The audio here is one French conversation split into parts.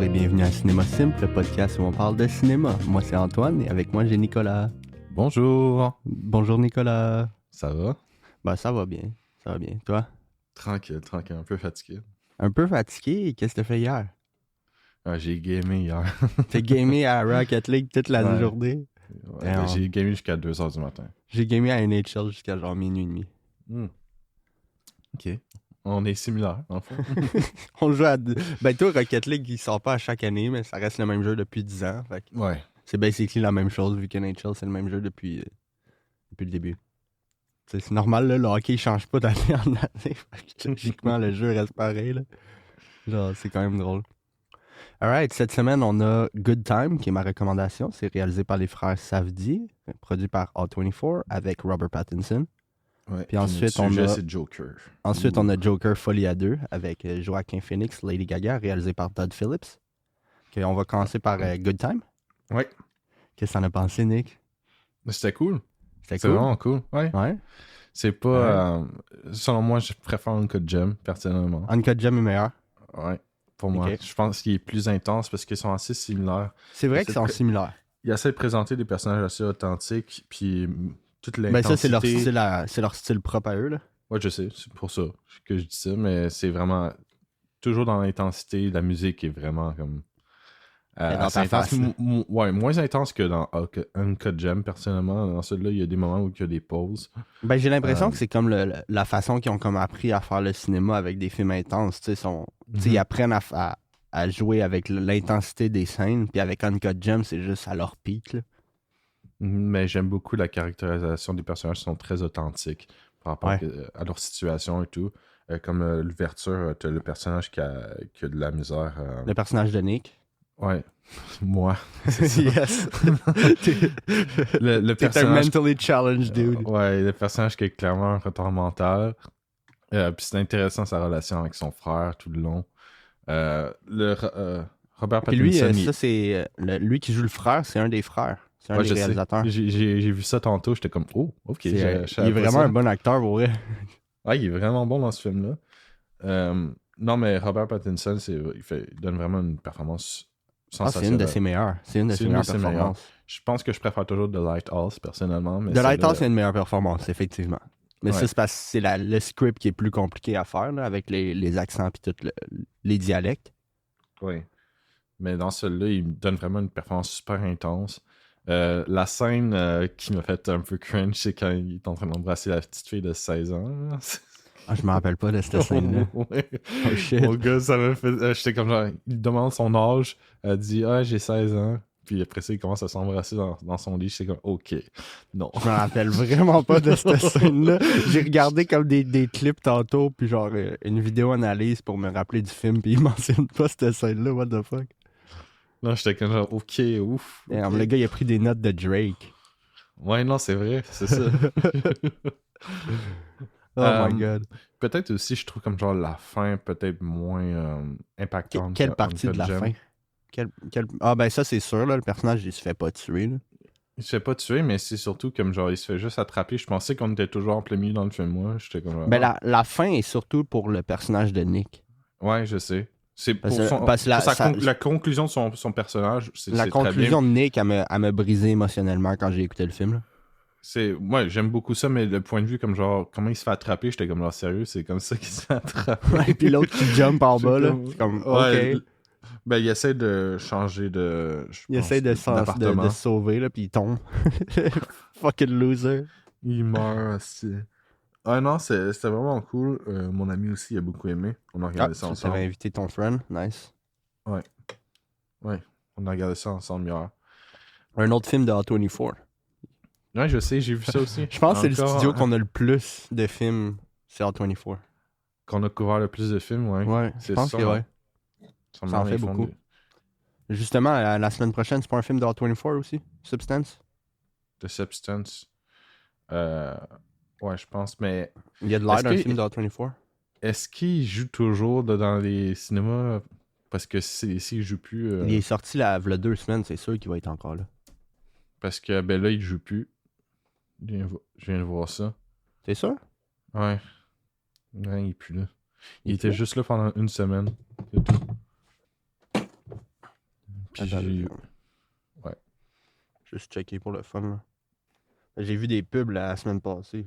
Bonjour et bienvenue à Cinéma Simple, le podcast où on parle de cinéma. Moi c'est Antoine et avec moi j'ai Nicolas. Bonjour. Bonjour Nicolas. Ça va? Ben ça va bien, ça va bien. Toi? Tranquille, un peu fatigué. Un peu fatigué, qu'est-ce que t'as fait hier? J'ai gamé hier. T'as gamé à Rocket League toute la Ouais. journée? J'ai gamé jusqu'à 2h du matin. J'ai gamé à NHL jusqu'à genre minuit et demi. Ok. On est similaires, dans le fond. On joue à... Ben toi, Rocket League, il sort pas à chaque année, mais ça reste le même jeu depuis 10 ans. Fait que Ouais. c'est basically la même chose vu que NHL, c'est le même jeu depuis le début. T'sais, c'est normal, là, le hockey il change pas d'année en année. Fait que logiquement, le jeu reste pareil. Là. Genre, c'est quand même drôle. Alright, cette semaine, on a Good Time, qui est ma recommandation. C'est réalisé par les frères Safdie, produit par A24 avec Robert Pattinson. Ouais. Puis ensuite, notre sujet, c'est Joker. Ensuite, on a Joker Folie à 2 avec Joaquin Phoenix, Lady Gaga, réalisé par Todd Phillips. Okay, on va commencer par Good Time. Ouais. Qu'est-ce que t'en as pensé, Nick? C'était cool. C'était C'est cool? vraiment cool. Ouais. C'est pas... selon moi, je préfère Uncut Gem, personnellement. Uncut Gem est meilleur? Ouais. Pour moi. Je pense qu'il est plus intense parce qu'ils sont assez similaires. C'est vrai qu'ils sont similaires. Il essaie de présenter des personnages assez authentiques, puis toute l'intensité... Ben ça, c'est leur style propre à eux, là. Ouais, je sais, c'est pour ça que je dis ça, mais c'est vraiment toujours dans l'intensité. La musique est vraiment comme dans ta face, ouais, moins intense que dans Uncut Gem, personnellement. Dans celui-là, il y a des moments où il y a des pauses. Ben, j'ai l'impression que c'est comme la façon qu'ils ont comme appris à faire le cinéma avec des films intenses. Ils apprennent à jouer avec l'intensité des scènes, puis avec Uncut Gem, c'est juste à leur pic. Là. Mais j'aime beaucoup la caractérisation des personnages qui sont très authentiques par rapport à leur situation et tout. Comme l'ouverture, t'as le personnage qui a de la misère. Le personnage de Nick. Ouais, moi. Yes. le T'es personnage... un mentally challenged dude. Ouais, le personnage qui est clairement un retard mental. Puis c'est intéressant sa relation avec son frère tout le long. Robert Pattinson... Puis lui, ça c'est... lui qui joue le frère, c'est un des frères. C'est un des réalisateurs. J'ai vu ça tantôt, j'étais comme, oh, ok. Il est vraiment un bon acteur, pour vrai. Ouais, il est vraiment bon dans ce film-là. Non, mais Robert Pattinson, il donne vraiment une performance sensationnelle. C'est une de ses meilleures. C'est une de ses meilleures performances. Je pense que je préfère toujours The Lighthouse, personnellement. Mais The Lighthouse, c'est une meilleure performance, effectivement. Mais ça, c'est parce que c'est le script qui est plus compliqué à faire, là, avec les accents et tous les dialectes. Oui. Mais dans celui-là, il me donne vraiment une performance super intense. La scène qui m'a fait un peu cringe, c'est quand il est en train d'embrasser la petite fille de 16 ans. Je me rappelle pas de cette scène-là. Ouais. Oh shit. Mon gars, ça m'a fait... J'étais comme genre... Il demande son âge. Elle dit « Ah, j'ai 16 ans. » Puis après ça, il commence à s'embrasser dans son lit. J'étais comme « Ok. Non. » Je me rappelle vraiment pas de cette scène-là. J'ai regardé comme des clips tantôt, puis genre une vidéo analyse pour me rappeler du film, puis il mentionne pas cette scène-là. What the fuck? Non, j'étais comme genre « Ok, ouf. Okay. » Le gars, il a pris des notes de Drake. Ouais, non, c'est vrai. C'est ça. Oh my god. Peut-être aussi, je trouve comme genre la fin peut-être moins impactante. Quelle partie de la fin? Ah ben ça, c'est sûr, là, le personnage, il se fait pas tuer. Là. Il se fait pas tuer, mais c'est surtout comme genre, il se fait juste attraper. Je pensais qu'on était toujours en plein milieu dans le film, moi. J'étais comme genre, ben la fin est surtout pour le personnage de Nick. Ouais, je sais. C'est pour la conclusion de son personnage. La conclusion de Nick, elle m'a brisé émotionnellement quand j'ai écouté le film. Là. Ouais, j'aime beaucoup ça, mais le point de vue comme genre comment il se fait attraper, j'étais comme genre sérieux, c'est comme ça qu'il se fait attraper. Ouais, puis l'autre qui jump en bas, là. C'est comme ouais, ok. Ben il essaie de changer de. Il essaie de se sauver, là, puis il tombe. Fucking loser. Il meurt aussi. Ah non, c'était vraiment cool. Mon ami aussi a beaucoup aimé. On a regardé ça ensemble. Tu avais invité ton friend, nice. Ouais. Ouais, on a regardé ça ensemble hier. Un autre film de A24. Ouais, je sais, j'ai vu ça aussi. Je pense que c'est le studio qu'on a le plus de films, c'est A24. Qu'on a couvert le plus de films, ouais. Ouais, je pense que ouais. Ça en fait beaucoup. Justement, la semaine prochaine, c'est pas un film de A24 aussi? Substance? The Substance. Ouais, je pense, mais... Il y a de l'air d'un film de A24. Est-ce qu'il joue toujours dans les cinémas? Parce que s'il joue plus... Il est sorti il y a 2 semaines, c'est sûr qu'il va être encore là. Parce que ben là, il joue plus. Je viens de voir ça. T'es sûr? Ouais. Non, il est plus là. Il était juste là pendant 1 semaine. C'est tout. Puis Attends, ouais. Juste checker pour le fun. Là. J'ai vu des pubs la semaine passée.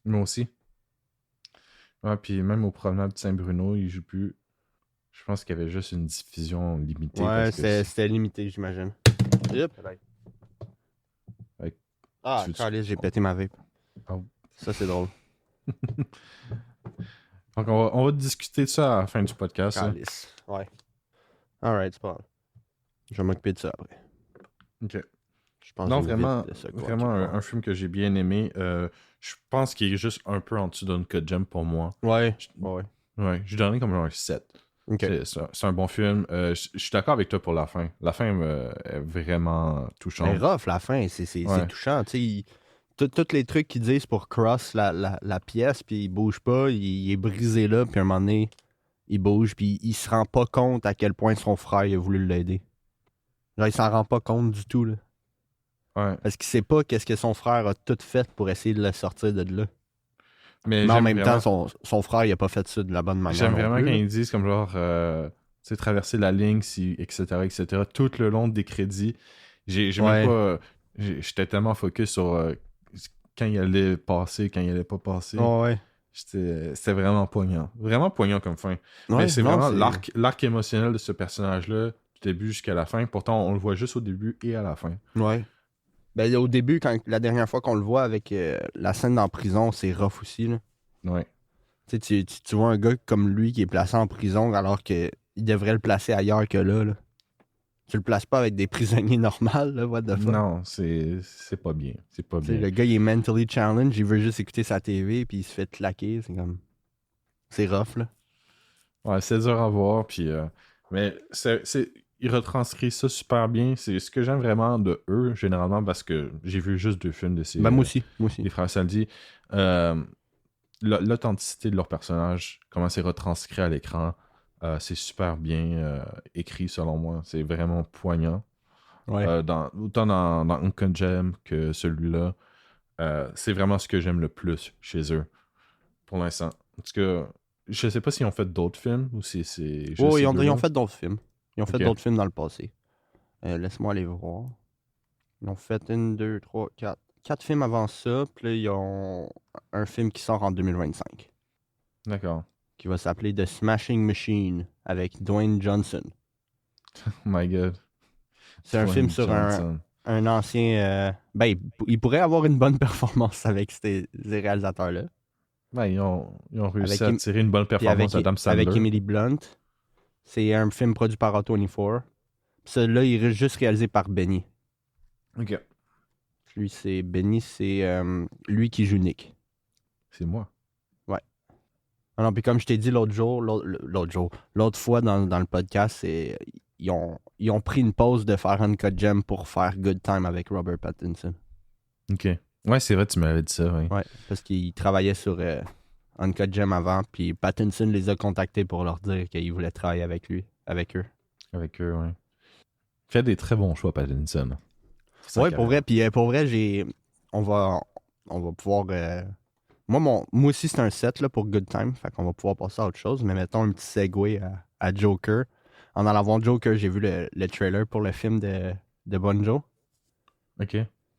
Moi aussi. Ouais, puis même au promenade de Saint-Bruno, il joue plus. Je pense qu'il y avait juste une diffusion limitée. Ouais, parce que c'était limité, j'imagine. Yep. Ouais. Ah, Tu veux-tu- Charlie, j'ai pété ma vape. Oh. Ça, c'est drôle. Donc, on va discuter de ça à la fin du podcast. Là. Calice. Ouais. Alright, c'est pas grave. Je vais m'occuper de ça après. Ok. Je pense Non, que j'ai vraiment, vite de ça, quoi, vraiment quelque part. un film que j'ai bien aimé. Je pense qu'il est juste un peu en dessous d'Uncut Gem pour moi. Ouais. Ouais. Ouais, je donnerais comme un 7. Ok. C'est un bon film. Je suis d'accord avec toi pour la fin. La fin est vraiment C'est touchante. rough, la fin. C'est Ouais. touchant. Tu sais, tous les trucs qu'ils disent pour cross la pièce, puis il bouge pas, il est brisé là, puis à un moment donné, il bouge, puis il se rend pas compte à quel point son frère il a voulu l'aider. Genre, il s'en rend pas compte du tout, là. Ouais. Parce qu'il sait pas qu'est-ce que son frère a tout fait pour essayer de le sortir de là. Mais Mais en j'aime même vraiment, temps, son frère, il a pas fait ça de la bonne manière. j'aime non vraiment plus, quand là. ils disent comme genre, tu sais, traverser la ligne, etc., etc., tout le long des crédits. J'ai Ouais. même pas. J'étais tellement focus sur quand il allait passer, quand il allait pas passer. Oh, ouais. C'était vraiment poignant. Vraiment poignant comme fin. Ouais, Mais c'est non, vraiment c'est- l'arc émotionnel de ce personnage-là, du début jusqu'à la fin. Pourtant, on le voit juste au début et à la fin. Ouais. Ben, au début, la dernière fois qu'on le voit avec la scène en prison, c'est rough aussi, là. Ouais. Tu sais, tu vois un gars comme lui qui est placé en prison alors qu'il devrait le placer ailleurs que là, là. Tu le places pas avec des prisonniers normaux, là, what the fuck. Non, c'est pas bien. C'est pas Tu sais, bien. le gars, il est mentally challenged, il veut juste écouter sa TV, puis il se fait claquer, c'est comme... C'est rough, là. Ouais, c'est dur à voir. Puis, mais ils retranscrivent ça super bien. C'est ce que j'aime vraiment de eux, généralement, parce que j'ai vu juste 2 films de ces Ben, moi aussi. les frères Saldi. L'authenticité de leur personnage, comment c'est retranscrit à l'écran, c'est super bien écrit selon moi. C'est vraiment poignant. Ouais. Autant dans Uncut Gem que celui-là. C'est vraiment ce que j'aime le plus chez eux, pour l'instant. Parce que je sais pas s'ils ont fait d'autres films ou si c'est juste Oh, ces ils ont deux-là. fait d'autres films. Ils ont fait Ok. d'autres films dans le passé. Laisse-moi aller voir. Ils ont fait 1, 2, 3, 4. 4 films avant ça, puis là, ils ont un film qui sort en 2025, D'accord. qui va s'appeler The Smashing Machine, avec Dwayne Johnson. Oh my god. C'est un film sur un ancien... Ben, il pourrait avoir une bonne performance avec ces réalisateurs-là. Ouais, ils ont réussi Avec à tirer une bonne Puis performance d'Adam Sandler. avec Emily Blunt. C'est un film produit par A24. Puis celui-là, il est juste réalisé par Benny. Ok. Lui, c'est Benny, c'est lui qui joue Nick. C'est moi. Ah non, puis comme je t'ai dit l'autre fois dans le podcast, ils ont pris une pause de faire Uncut Gem pour faire Good Time avec Robert Pattinson. Ok. Ouais, c'est vrai, tu m'avais dit ça, oui. Ouais, parce qu'ils travaillaient sur Uncut Gem avant, puis Pattinson les a contactés pour leur dire qu'ils voulaient travailler avec eux. Avec eux, ouais. Fait des très bons choix, Pattinson. Ouais, pour vrai, puis pour vrai, on va pouvoir... Moi aussi, c'est un set là, pour Good Time, fait qu'on va pouvoir passer à autre chose, mais mettons un petit segue à Joker. En allant voir Joker, j'ai vu le trailer pour le film de Bonjo. Ok.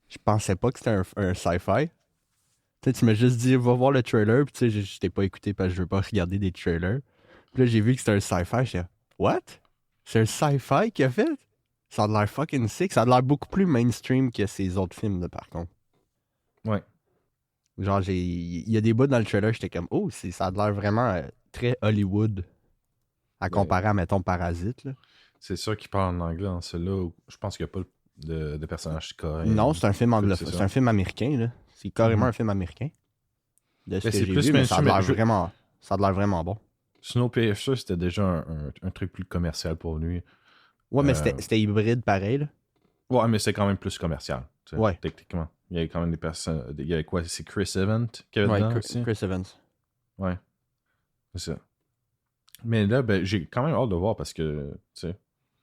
Je pensais pas que c'était un sci-fi. Tu sais, tu m'as juste dit, va voir le trailer, puis tu sais, je t'ai pas écouté parce que je veux pas regarder des trailers. Puis là, j'ai vu que c'était un sci-fi, j'étais what? C'est un sci-fi qu'il a fait? Ça a l'air fucking sick, ça a l'air beaucoup plus mainstream que ses autres films, là, par contre. Ouais. Genre, il y a des bouts dans le trailer, j'étais comme, oh, ça a l'air vraiment très Hollywood à comparer à, mettons, Parasite, là. C'est sûr qu'il parle en anglais dans celui-là. Je pense qu'il n'y a pas de personnage coréen. Non, c'est un film anglophone. C'est un film américain, là. C'est carrément un film américain. De ce que j'ai vu, mais ça a l'air vraiment bon. Snowpiercer, c'était déjà un truc plus commercial pour lui. Ouais, mais c'était hybride pareil, là. Ouais, mais c'est quand même plus commercial. Ouais. Techniquement. Il y avait quand même des personnes. Il y avait quoi? C'est Chris Evans qui avait dedans aussi? Chris Evans. Ouais. C'est ça. Mais là, ben, j'ai quand même hâte de voir parce que, tu sais.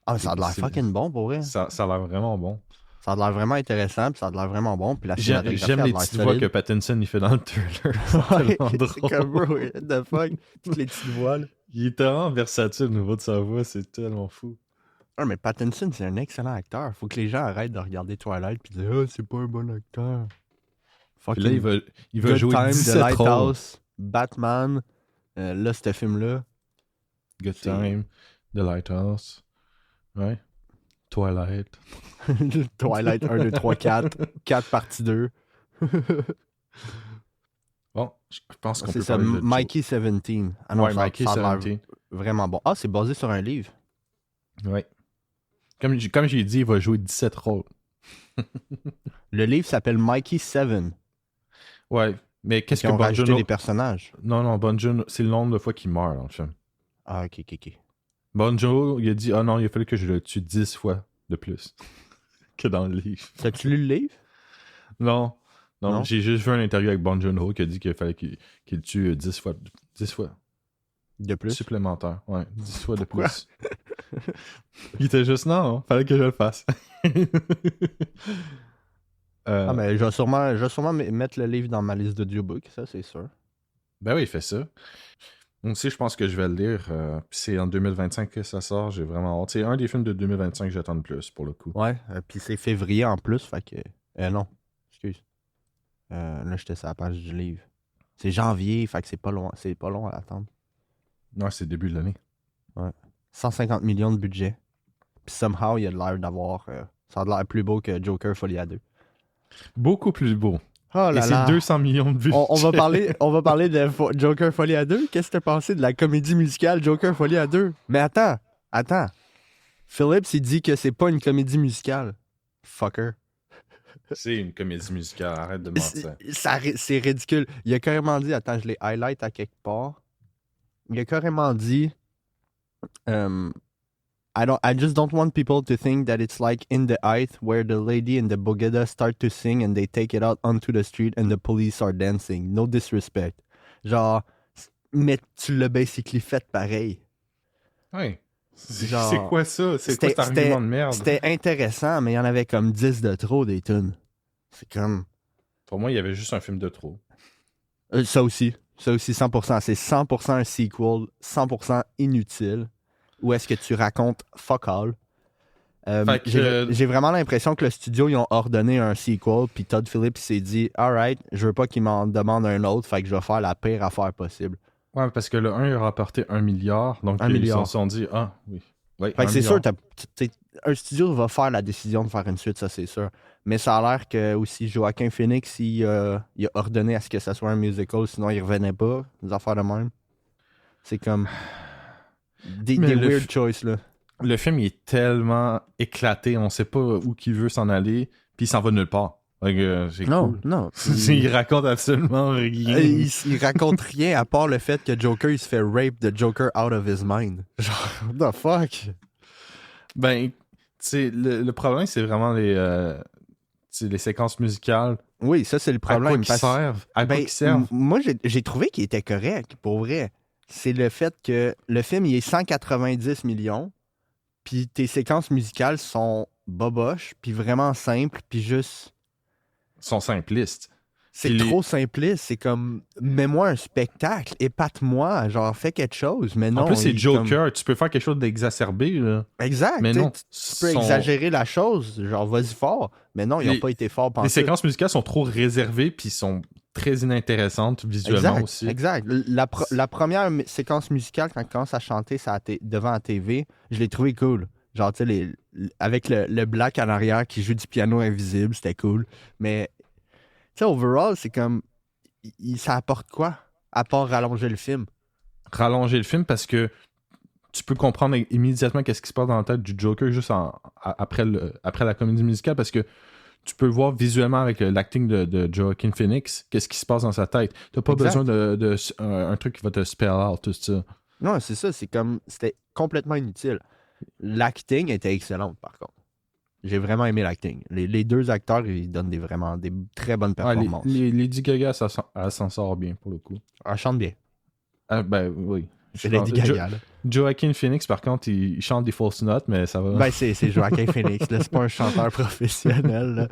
Ah, ça a l'air fucking bon, pour vrai. Ça a l'air vraiment bon. Ça a l'air vraiment intéressant, puis ça a l'air vraiment bon. Puis la J'aime les petites voix que Pattinson il fait dans le trailer. Ouais, C'est c'est comme, bro, what the fuck? Toutes les petites voix, là. Il est tellement versatile au niveau de sa voix, c'est tellement fou. Ah, mais Pattinson, c'est un excellent acteur. Faut que les gens arrêtent de regarder Twilight puis dire « Ah, c'est pas un bon acteur. » Puis là, Fucking il va Good jouer Time, The 17 rôles. Lighthouse, Batman. Là, ce film-là. Good C'est- Time, The Lighthouse. Ouais. Twilight. Twilight 1, 2, 3, 4. 4 partie 2. Bon, je pense qu'on C'est peut ça, parler de Mikey 17. Ah non, ouais, Mikey ça a l'air 17. vraiment bon. Ah, c'est basé sur un livre. Ouais. Comme j'ai dit, il va jouer 17 rôles. Le livre s'appelle Mikey 7. Ouais, mais qu'est-ce Ils que ont Bon rajouté Joon... des personnages. Non, Bon Joon, c'est le nombre de fois qu'il meurt dans le film. Ah, ok. Bon Joon, il a dit « Ah non, il a fallu que je le tue 10 fois de plus que dans le livre. T'as-tu lu le livre? » Non, Non? j'ai juste vu une interview avec Bon Joon-ho qui a dit qu'il fallait qu'il le tue 10 fois. 10 fois. De plus? Supplémentaire. Ouais, 10 fois de plus. Il était juste non, fallait que je le fasse. Ah, mais je vais sûrement mettre le livre dans ma liste d'audiobook, ça, c'est sûr. Ben oui, il fait ça. Moi aussi, je pense que je vais le lire. Puis c'est en 2025 que ça sort. J'ai vraiment hâte. C'est un des films de 2025 que j'attends le plus, pour le coup. Ouais, puis c'est février en plus, fait que... non, excuse. Là, j'étais sur la page du livre. C'est janvier, fait que c'est pas long à attendre. Ouais, c'est début de l'année. 150 millions de budget. Puis somehow, il a l'air d'avoir... ça a l'air plus beau que Joker Folie à 2. Beaucoup plus beau. Oh Et là c'est là! 200 millions de vues. On va parler de Joker Folie à 2. Qu'est-ce que t'as pensé de la comédie musicale Joker Folie à 2? Mais attends. Phillips, il dit que c'est pas une comédie musicale. Fucker. C'est une comédie musicale, arrête de mentir. C'est ridicule. Il a carrément dit, attends, je l'ai highlight à quelque part. Il a carrément dit I just don't want people to think that it's like In the Heights where the lady and the bogeda start to sing and they take it out onto the street and the police are dancing. No disrespect. Genre, mais tu l'as basically fait pareil. Ouais. Genre, C'est quoi ça? C'est quoi cet argument de merde? C'était intéressant, mais il y en avait comme 10 de trop des tunes. C'est comme... Pour moi, il y avait juste un film de trop. Ça aussi, 100%. C'est 100% un sequel, 100% inutile. Où est-ce que tu racontes fuck all. J'ai vraiment l'impression que le studio, ils ont ordonné un sequel, puis Todd Phillips s'est dit « Alright, je veux pas qu'il m'en demande un autre, fait que je vais faire la pire affaire possible. » Ouais, parce que le 1, il a rapporté 1 milliard, donc ils se sont dit « Ah, oui. » Ouais, fait que c'est sûr, un studio va faire la décision de faire une suite, ça c'est sûr. Mais ça a l'air que aussi Joaquin Phoenix, il a ordonné à ce que ça soit un musical, sinon il revenait pas, des affaires de même. C'est comme des weird choices, là. Le film, il est tellement éclaté, on sait pas où qu'il veut s'en aller, puis il s'en va nulle part. C'est cool. Non. Il raconte absolument rien. Il raconte rien à part le fait que Joker, il se fait rape the Joker out of his mind. Genre, what the fuck? Ben, tu sais, le problème, c'est vraiment les séquences musicales. Oui, ça, c'est le problème. À quoi qu'ils servent? À quoi qu'ils servent? Moi, j'ai trouvé qu'il était correct, pour vrai. C'est le fait que le film, il est 190 millions, puis tes séquences musicales sont boboches, puis vraiment simples, puis juste... Sont simplistes. C'est trop simpliste. C'est comme, mets-moi un spectacle, épate-moi, genre, fais quelque chose. Mais non. En plus, c'est Joker. Tu peux faire quelque chose d'exacerbé, là. Exact. Mais non. Tu peux exagérer la chose, genre, vas-y fort. Mais non, ils n'ont pas été forts pendant. Les séquences musicales sont trop réservées, puis sont très inintéressantes visuellement aussi. Exact. La première séquence musicale, quand il commence à chanter devant la TV, je l'ai trouvé cool. Genre, tu sais, avec le black en arrière qui joue du piano invisible, c'était cool. Mais, tu sais, overall, c'est comme... ça apporte quoi? À part rallonger le film. Rallonger le film parce que tu peux comprendre immédiatement qu'est-ce qui se passe dans la tête du Joker juste après la comédie musicale parce que tu peux voir visuellement avec l'acting de Joaquin Phoenix qu'est-ce qui se passe dans sa tête. T'as pas besoin de un truc qui va te spell out, tout ça. Non, c'est ça. C'était complètement inutile. L'acting était excellent, par contre. J'ai vraiment aimé l'acting. Les deux acteurs, ils donnent vraiment des très bonnes performances. Lady Gaga, elle s'en sort bien, pour le coup. Elle chante bien. Ah, ben oui. C'est Lady Gaga, là. Joaquin Phoenix, par contre, il chante des fausses notes, mais ça va. Ben, c'est Joaquin Phoenix, là. C'est pas un chanteur professionnel, là.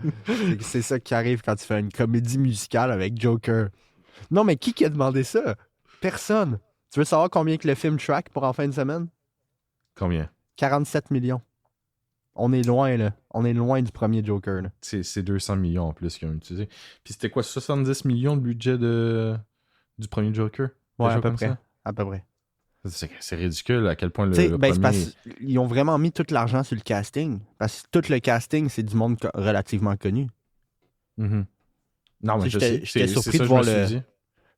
C'est ça qui arrive quand tu fais une comédie musicale avec Joker. Non, mais qui a demandé ça? Personne. Tu veux savoir combien que le film track pour en fin de semaine? Combien? 47 millions. on est loin, là. On est loin du premier Joker, là. C'est 200 millions en plus qu'ils ont utilisé. Puis c'était quoi, 70 millions de budget du premier Joker? Ouais, à peu près. À peu près. C'est ridicule à quel point le Ben, premier... c'est parce qu'ils ont vraiment mis tout l'argent sur le casting. Parce que tout le casting, c'est du monde relativement connu. Mm-hmm. Non, mais j'étais surpris de voir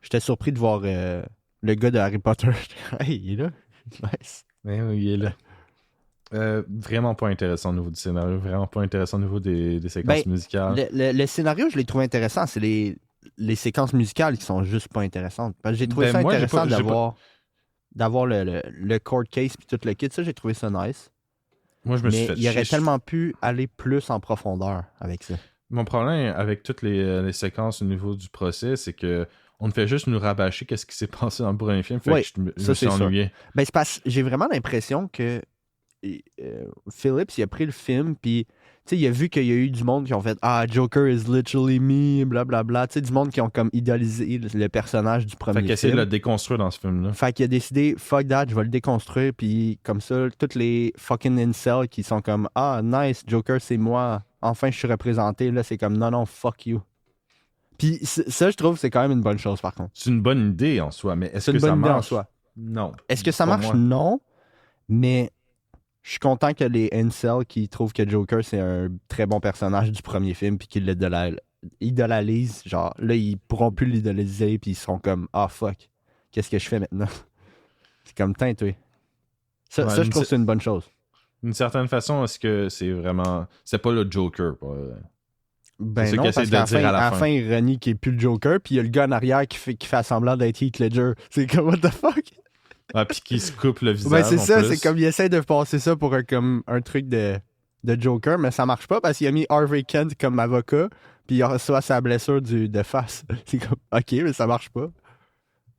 J'étais surpris de voir le gars de Harry Potter. Hey, il est là. Nice. Mais oui, il est là. Vraiment pas intéressant au niveau du scénario, vraiment pas intéressant au niveau des séquences musicales. Le scénario, je l'ai trouvé intéressant. C'est les séquences musicales qui sont juste pas intéressantes. Parce que j'ai trouvé ça intéressant d'avoir le court case puis tout le kit. Ça, j'ai trouvé ça nice. Moi, je me suis fait il aurait tellement pu aller plus en profondeur avec ça. Mon problème avec toutes les séquences au niveau du procès, c'est que on ne fait juste nous rabâcher qu'est-ce qui s'est passé dans le premier film. Fait que je me suis ennuyé. Ben, c'est parce que j'ai vraiment l'impression que Phillips, il a pris le film, puis il a vu qu'il y a eu du monde qui ont fait « Ah, Joker is literally me », blablabla. Tu sais, du monde qui ont comme idéalisé le personnage du premier film. Fait qu'il a essayé de le déconstruire dans ce film-là. Fait qu'il a décidé « Fuck that, je vais le déconstruire », puis comme ça, toutes les fucking incels qui sont comme « Ah, nice, Joker, c'est moi. Enfin, je suis représenté. » Là, c'est comme « Non, fuck you. » Puis ça, je trouve, c'est quand même une bonne chose, par contre. C'est une bonne idée en soi, mais est-ce que ça marche? C'est une bonne idée en soi. Non. Est-ce que ça marche? Non. Mais je suis content que les incels qui trouvent que Joker, c'est un très bon personnage du premier film, puis qu'ils l'idolalisent, genre, là, ils pourront plus l'idoliser, puis ils seront comme « Ah, fuck. Qu'est-ce que je fais maintenant? » C'est comme teinté. Ça, je trouve que c'est une bonne chose. D'une certaine façon, est-ce que c'est vraiment... C'est pas le Joker, Ben non, parce qu'à la fin, il renie qu'il n'est plus le Joker, puis il y a le gars en arrière qui fait semblant d'être Heath Ledger. C'est comme, what the fuck? Ah, puis qui se coupe le visage. Ben c'est ça, plus. C'est comme, il essaie de passer ça pour un truc de Joker, mais ça marche pas parce qu'il a mis Harvey Kent comme avocat, puis il reçoit sa blessure de face. C'est comme, ok, mais ça marche pas.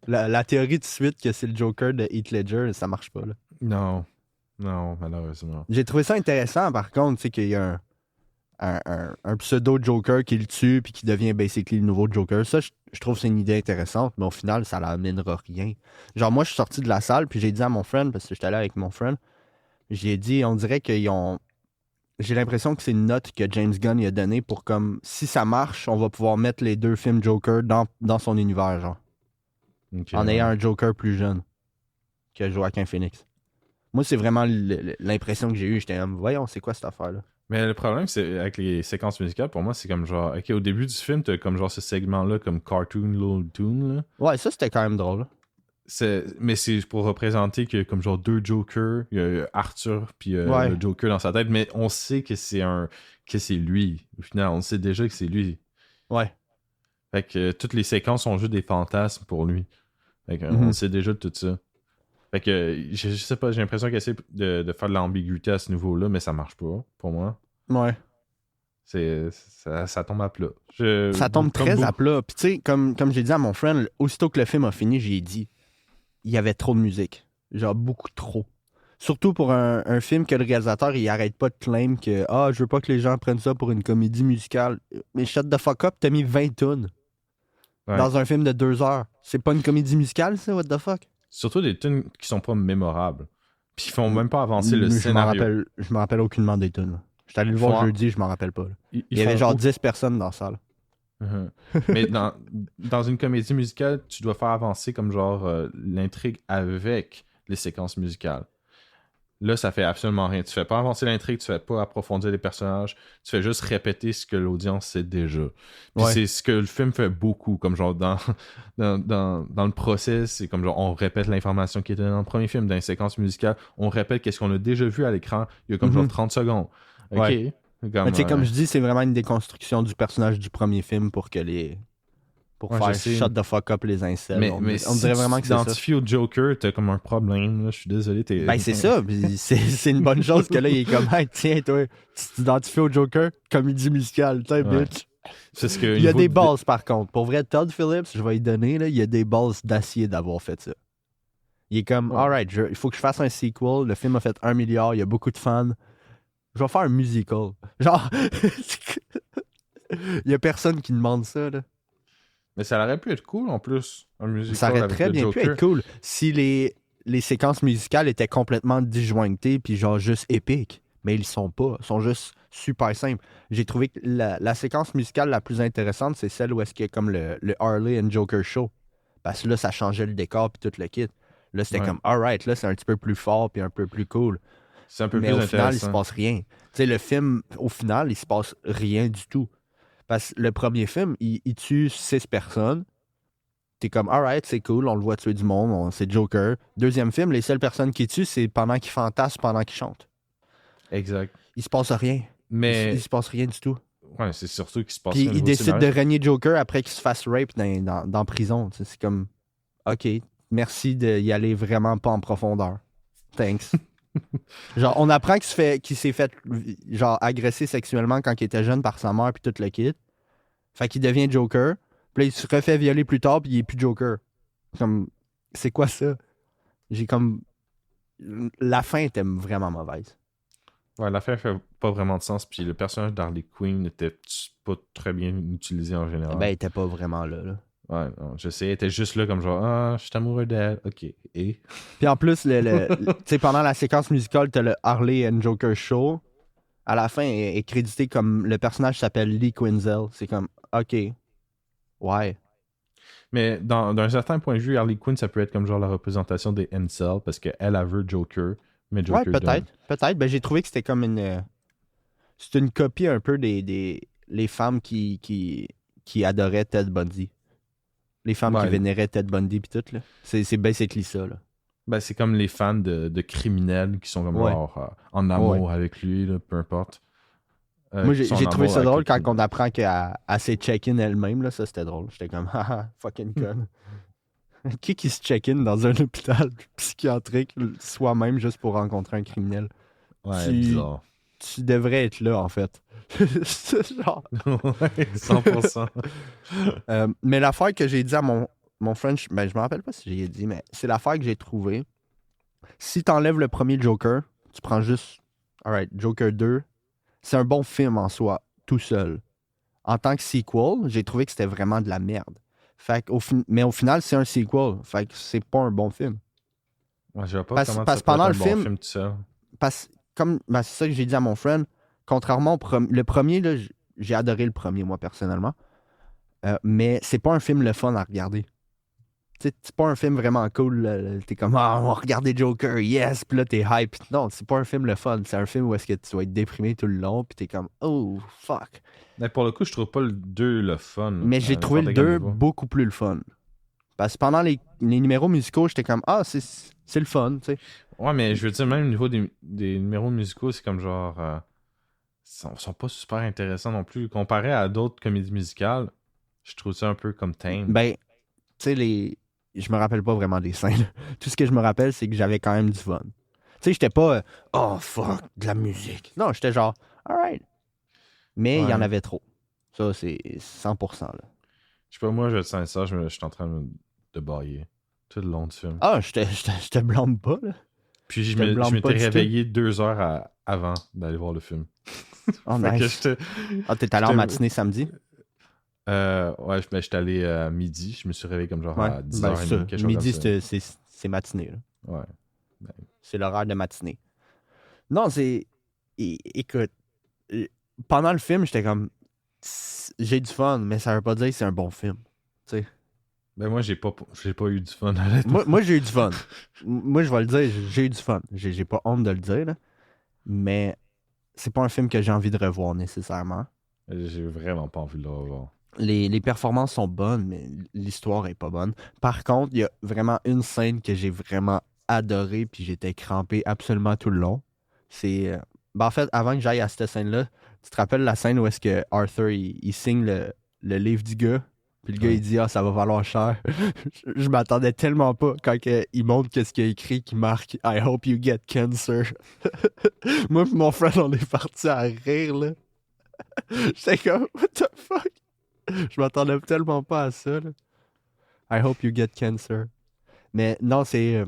La théorie de suite que c'est le Joker de Heath Ledger, ça marche pas, là. Non, malheureusement. J'ai trouvé ça intéressant, par contre, tu sais, qu'il y a un pseudo-Joker qui le tue puis qui devient basically le nouveau Joker. Ça, je trouve que c'est une idée intéressante, mais au final, ça l'amènera rien. Genre, moi, je suis sorti de la salle puis j'ai dit à mon friend, parce que j'étais là avec mon friend, j'ai dit, on dirait qu'ils ont... J'ai l'impression que c'est une note que James Gunn y a donnée pour comme, si ça marche, on va pouvoir mettre les deux films Joker dans son univers, genre. Okay, en ayant un Joker plus jeune que Joaquin Phoenix. Moi, c'est vraiment l'impression que j'ai eue. J'étais comme, voyons, c'est quoi cette affaire-là? Mais le problème, c'est avec les séquences musicales, pour moi, c'est comme genre, ok, au début du film, t'as comme genre ce segment-là, comme Cartoon Little Toon, là. Ouais, ça, c'était quand même drôle. Mais c'est pour représenter que comme genre deux Jokers, il y a Arthur puis le Joker dans sa tête, mais on sait que c'est lui. Au final, on sait déjà que c'est lui. Ouais. Fait que toutes les séquences sont juste des fantasmes pour lui. Fait que on sait déjà de tout ça. Fait que je sais pas, j'ai l'impression qu'il essaie de faire de l'ambiguïté à ce niveau-là, mais ça marche pas pour moi. Ouais. Ça tombe à plat. Ça tombe très à plat. Puis tu sais, comme j'ai dit à mon friend, aussitôt que le film a fini, j'ai dit, il y avait trop de musique. Genre beaucoup trop. Surtout pour un film que le réalisateur, il arrête pas de claim que « Ah, je veux pas que les gens prennent ça pour une comédie musicale. » Mais shut the fuck up, t'as mis 20 tunes dans un film de 2 heures. C'est pas une comédie musicale, ça? What the fuck? Surtout des tunes qui sont pas mémorables. Puis ils font même pas avancer le scénario. Je me rappelle aucunement des tunes. J'étais allé le voir jeudi, je m'en rappelle pas. Il y avait genre 10 personnes dans la salle. Mais dans une comédie musicale, tu dois faire avancer comme genre l'intrigue avec les séquences musicales. Là, ça fait absolument rien. Tu fais pas avancer l'intrigue, tu fais pas approfondir les personnages, tu fais juste répéter ce que l'audience sait déjà. Puis c'est ce que le film fait beaucoup, comme genre dans le process, c'est comme genre on répète l'information qui était dans le premier film, dans les séquences musicales, on répète qu'est-ce qu'on a déjà vu à l'écran il y a comme genre 30 secondes. OK. Ouais. Comme je dis, c'est vraiment une déconstruction du personnage du premier film pour que pour faire shut the fuck up les incels. Mais on dirait vraiment que c'est ça. Si tu t'identifies au Joker, t'as comme un problème. Là. Je suis désolé. Ben c'est ça. C'est une bonne chose que là, il est comme hey, tiens, toi, tu t'identifies au Joker, comédie musicale, tu sais, bitch. Il y a des balls par contre. Pour vrai, Todd Phillips, je vais lui donner, là, il y a des balls d'acier d'avoir fait ça. Il est comme, alright, il faut que je fasse un sequel. Le film a fait 1 milliard, il y a beaucoup de fans. Je vais faire un musical. Genre, il y a personne qui demande ça, là. Mais ça aurait pu être cool en plus, un musical. Ça aurait très bien pu être cool si les séquences musicales étaient complètement disjointées puis genre juste épiques. mais ils sont pas. Ils sont juste super simples. J'ai trouvé que la séquence musicale la plus intéressante, c'est celle où est-ce qu'il y a comme le Harley and Joker show. Parce que là, ça changeait le décor puis tout le kit. Là, c'était comme, alright, là, c'est un petit peu plus fort puis un peu plus cool. C'est un peu Mais plus au final, il se intéressant. passe rien. Tu sais, le film, au final, il se passe rien du tout. Parce que le premier film, il tue 6 personnes. T'es comme, alright, c'est cool, on le voit tuer du monde, c'est Joker. Deuxième film, les seules personnes qui tuent, c'est pendant qu'il fantasme, pendant qu'il chante. Exact. Il se passe rien. Mais Il se passe rien du tout. ouais, c'est surtout qu'il se passe Puis rien au il niveau décide de scénario. régner Joker après qu'il se fasse rape dans prison. Tu sais, c'est comme, OK, merci d'y aller vraiment pas en profondeur. Thanks. Genre, on apprend qu'il s'est fait genre agresser sexuellement quand il était jeune par sa mère puis tout le kit. Fait qu'il devient Joker. Puis là, il se refait violer plus tard puis il est plus Joker. Comme, c'est quoi ça? J'ai comme... La fin était vraiment mauvaise. Ouais, l'affaire fait pas vraiment de sens. Puis le personnage d'Harley Quinn n'était pas très bien utilisé en général. Ben, il était pas vraiment là. Ouais, non, je sais, elle était juste là comme genre, ah, je suis amoureux d'elle, ok, et? Puis en plus, tu sais, pendant la séquence musicale, t'as le Harley and Joker show. À la fin, est crédité comme... Le personnage s'appelle Lee Quinzel. C'est comme, OK, ouais. Mais d'un certain point de vue, Harley Quinn, ça peut être comme genre la représentation des incels, parce qu'elle, elle veut Joker, mais Ouais, Joker donne. peut-être. Ben, j'ai trouvé que c'était comme une... C'est une copie un peu les femmes qui adoraient Ted Bundy. Les femmes qui Ouais, vénéraient Ted Bundy pis tout, là. C'est basically ça, là. ben, c'est comme les fans de criminels qui sont comme Ouais. genre en amour avec lui, là, peu importe. Moi, Qui sont en j'ai trouvé amour ça avec drôle le quand criminel. on apprend qu'elle s'est check-in elle-même, là. Ça, c'était drôle. J'étais comme, haha, fucking conne. Qui se check-in dans un hôpital psychiatrique soi-même juste pour rencontrer un criminel? Ouais, Tu, bizarre. tu devrais être là, en fait. C'est genre... Ouais, 100%. Mais l'affaire que j'ai dit à mon French, ben, je me rappelle pas si j'ai dit, mais c'est l'affaire que j'ai trouvée. Si t'enlèves le premier Joker, tu prends juste, alright, Joker 2, c'est un bon film en soi, tout seul. En tant que sequel, j'ai trouvé que c'était vraiment de la merde. Mais au final, c'est un sequel. Fait que c'est pas un bon film. Ouais, je vois pas Parce comment parce ça que peut être pendant un le bon film, film tout seul. ben, c'est ça que j'ai dit à mon friend, contrairement le premier, là, j'ai adoré le premier, moi, personnellement. Mais c'est pas un film le fun à regarder. Tu sais, c'est pas un film vraiment cool. Là. T'es comme, ah, on va regarder Joker, yes, puis là, t'es hype. Non, c'est pas un film le fun. C'est un film où est-ce que tu vas être déprimé tout le long, puis t'es comme, oh, fuck. Mais pour le coup, je trouve pas le 2 le fun. Mais j'ai trouvé le 2 beaucoup plus le fun. Parce que pendant les numéros musicaux, j'étais comme, ah, c'est le fun, tu sais. Ouais, mais je veux dire, même au niveau des numéros musicaux, c'est comme genre. Sont pas super intéressants non plus. Comparé à d'autres comédies musicales, je trouve ça un peu comme tame. Ben, tu sais, je me rappelle pas vraiment des scènes. Tout ce que je me rappelle, c'est que j'avais quand même du fun. Tu sais, j'étais pas, oh, fuck, de la musique. Non, j'étais genre, alright. Mais il y en Ouais. avait trop. Ça, c'est 100%, là. Je sais pas, moi, je vais être sincère, je suis en train de bailler tout le long du film. Ah, je te blâme pas, là. Puis je te blâme je pas m'étais du tout. réveillé 2 heures avant d'aller voir le film. Oh, Fait que nice. Ah, t'es allé en matinée samedi? Ouais, ben, j'étais allé à midi. Je me suis réveillé comme genre Ouais. à Ben, 10h30, c'est ça. quelque chose Midi, comme ça. c'est matinée, là. Ouais. C'est l'horaire de matinée. Non, écoute, pendant le film, j'étais comme... J'ai du fun, mais ça veut pas dire que c'est un bon film. Tu sais. Ben moi, j'ai pas eu du fun, honnêtement. Moi, j'ai eu du fun. Moi, je vais le dire, j'ai eu du fun. J'ai pas honte de le dire, là. Mais c'est pas un film que j'ai envie de revoir nécessairement. J'ai vraiment pas envie de le revoir. Les performances sont bonnes, mais l'histoire est pas bonne. Par contre, il y a vraiment une scène que j'ai vraiment adorée, puis j'étais crampé absolument tout le long. C'est... ben, en fait, avant que j'aille à cette scène-là, tu te rappelles la scène où est-ce que Arthur, il signe le livre du gars, puis le gars, Ouais. il dit « Ah, ça va valoir cher. » Je m'attendais tellement pas quand il montre qu'est-ce qu'il a écrit, qui marque « I hope you get cancer. » Moi et mon frère, on est partis à rire, là. J'étais comme « What the fuck? » Je m'attendais tellement pas à ça, là. I hope you get cancer. Mais non, c'est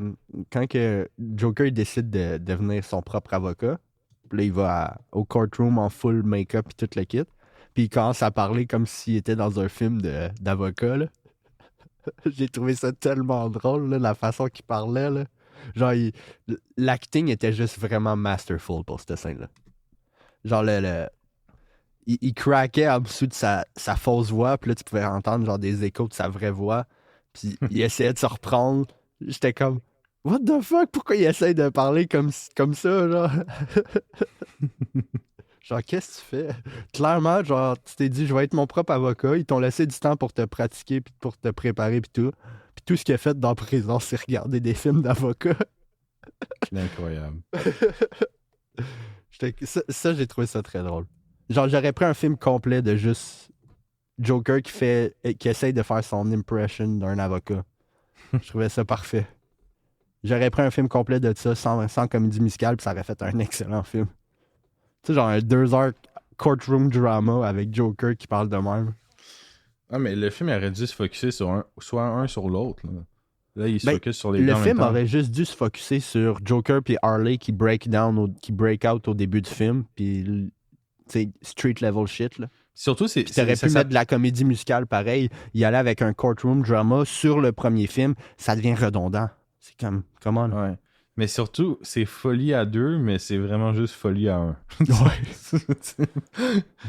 quand que Joker il décide de devenir son propre avocat. Puis là, il va au courtroom en full make-up et tout le kit. Puis il commence à parler comme s'il était dans un film d'avocat, là. J'ai trouvé ça tellement drôle, là, la façon qu'il parlait, là. Genre, l'acting était juste vraiment masterful pour cette scène-là. Genre, il craquait en dessous de sa fausse voix, puis là, tu pouvais entendre genre des échos de sa vraie voix, puis il essayait de se reprendre. J'étais comme, what the fuck, pourquoi il essaie de parler comme ça, genre? Genre, qu'est-ce que tu fais? Clairement, genre, tu t'es dit, je vais être mon propre avocat. Ils t'ont laissé du temps pour te pratiquer, puis pour te préparer, puis tout. Puis tout ce qu'il a fait dans la prison, c'est regarder des films d'avocats. Incroyable. Ça, j'ai trouvé ça très drôle. Genre, j'aurais pris un film complet de juste Joker qui essaye de faire son impression d'un avocat. Je trouvais ça parfait. J'aurais pris un film complet de ça sans comédie musicale, puis ça aurait fait un excellent film. Tu sais, genre un 2 heures courtroom drama avec Joker qui parle de même. Ah, mais le film aurait dû se focusser sur soit un sur l'autre. Là, il se focus sur les deux Le en même film temps. aurait juste dû se focusser sur Joker puis Harley qui break out au début du film, puis tu sais, street level shit, là. Surtout, c'est. Puis t'aurais pu mettre de la comédie musicale pareil. Y aller avec un courtroom drama sur le premier film, ça devient redondant. C'est comme, come on. Ouais. Mais surtout, c'est folie à 2, mais c'est vraiment juste folie à 1. Ouais.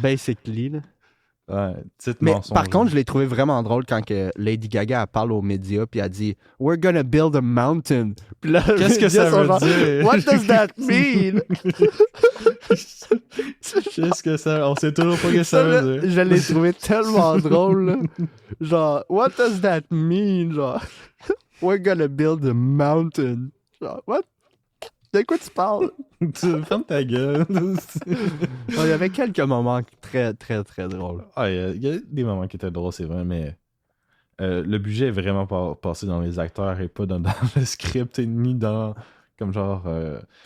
Basically, là. Ouais, petite Mais mensonge. par contre, je l'ai trouvé vraiment drôle quand que Lady Gaga elle parle aux médias puis elle dit We're gonna build a mountain. Puis là, Qu'est-ce que ça veut dire? What does that mean? Qu'est-ce que ça... On sait toujours pas ce que ça veut dire. Je l'ai trouvé tellement drôle. Là. Genre, what does that mean? Genre, we're gonna build a mountain. Genre, what? De quoi tu parles? Tu fermes ta gueule. Il y avait quelques moments très, très, très drôles. Ah, il y a des moments qui étaient drôles, c'est vrai, mais le budget est vraiment passé dans les acteurs et pas dans le script et ni dans comme genre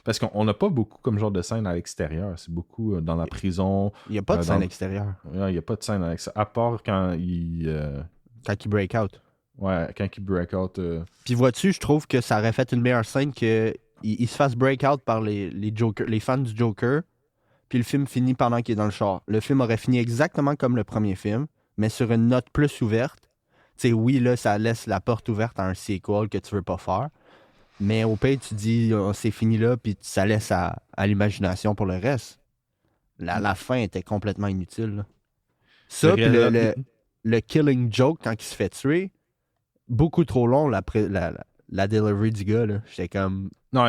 parce qu'on n'a pas beaucoup comme genre de scènes à l'extérieur, c'est beaucoup dans la prison. Il n'y a pas de scène dans... extérieure. Il n'y a pas de scène à l'extérieur, à part quand il quand il break out. Ouais, quand il break out. Puis vois-tu, je trouve que ça aurait fait une meilleure scène que il se fasse break out par les fans du Joker, puis le film finit pendant qu'il est dans le char. Le film aurait fini exactement comme le premier film, mais sur une note plus ouverte. Tu sais, oui, là, ça laisse la porte ouverte à un sequel que tu veux pas faire. Mais au pire, tu dis, c'est fini là, puis ça laisse à l'imagination pour le reste. La fin était complètement inutile. Là. Ça, puis le killing joke quand il se fait tuer, beaucoup trop long, la delivery du gars. Là. J'étais comme... Non,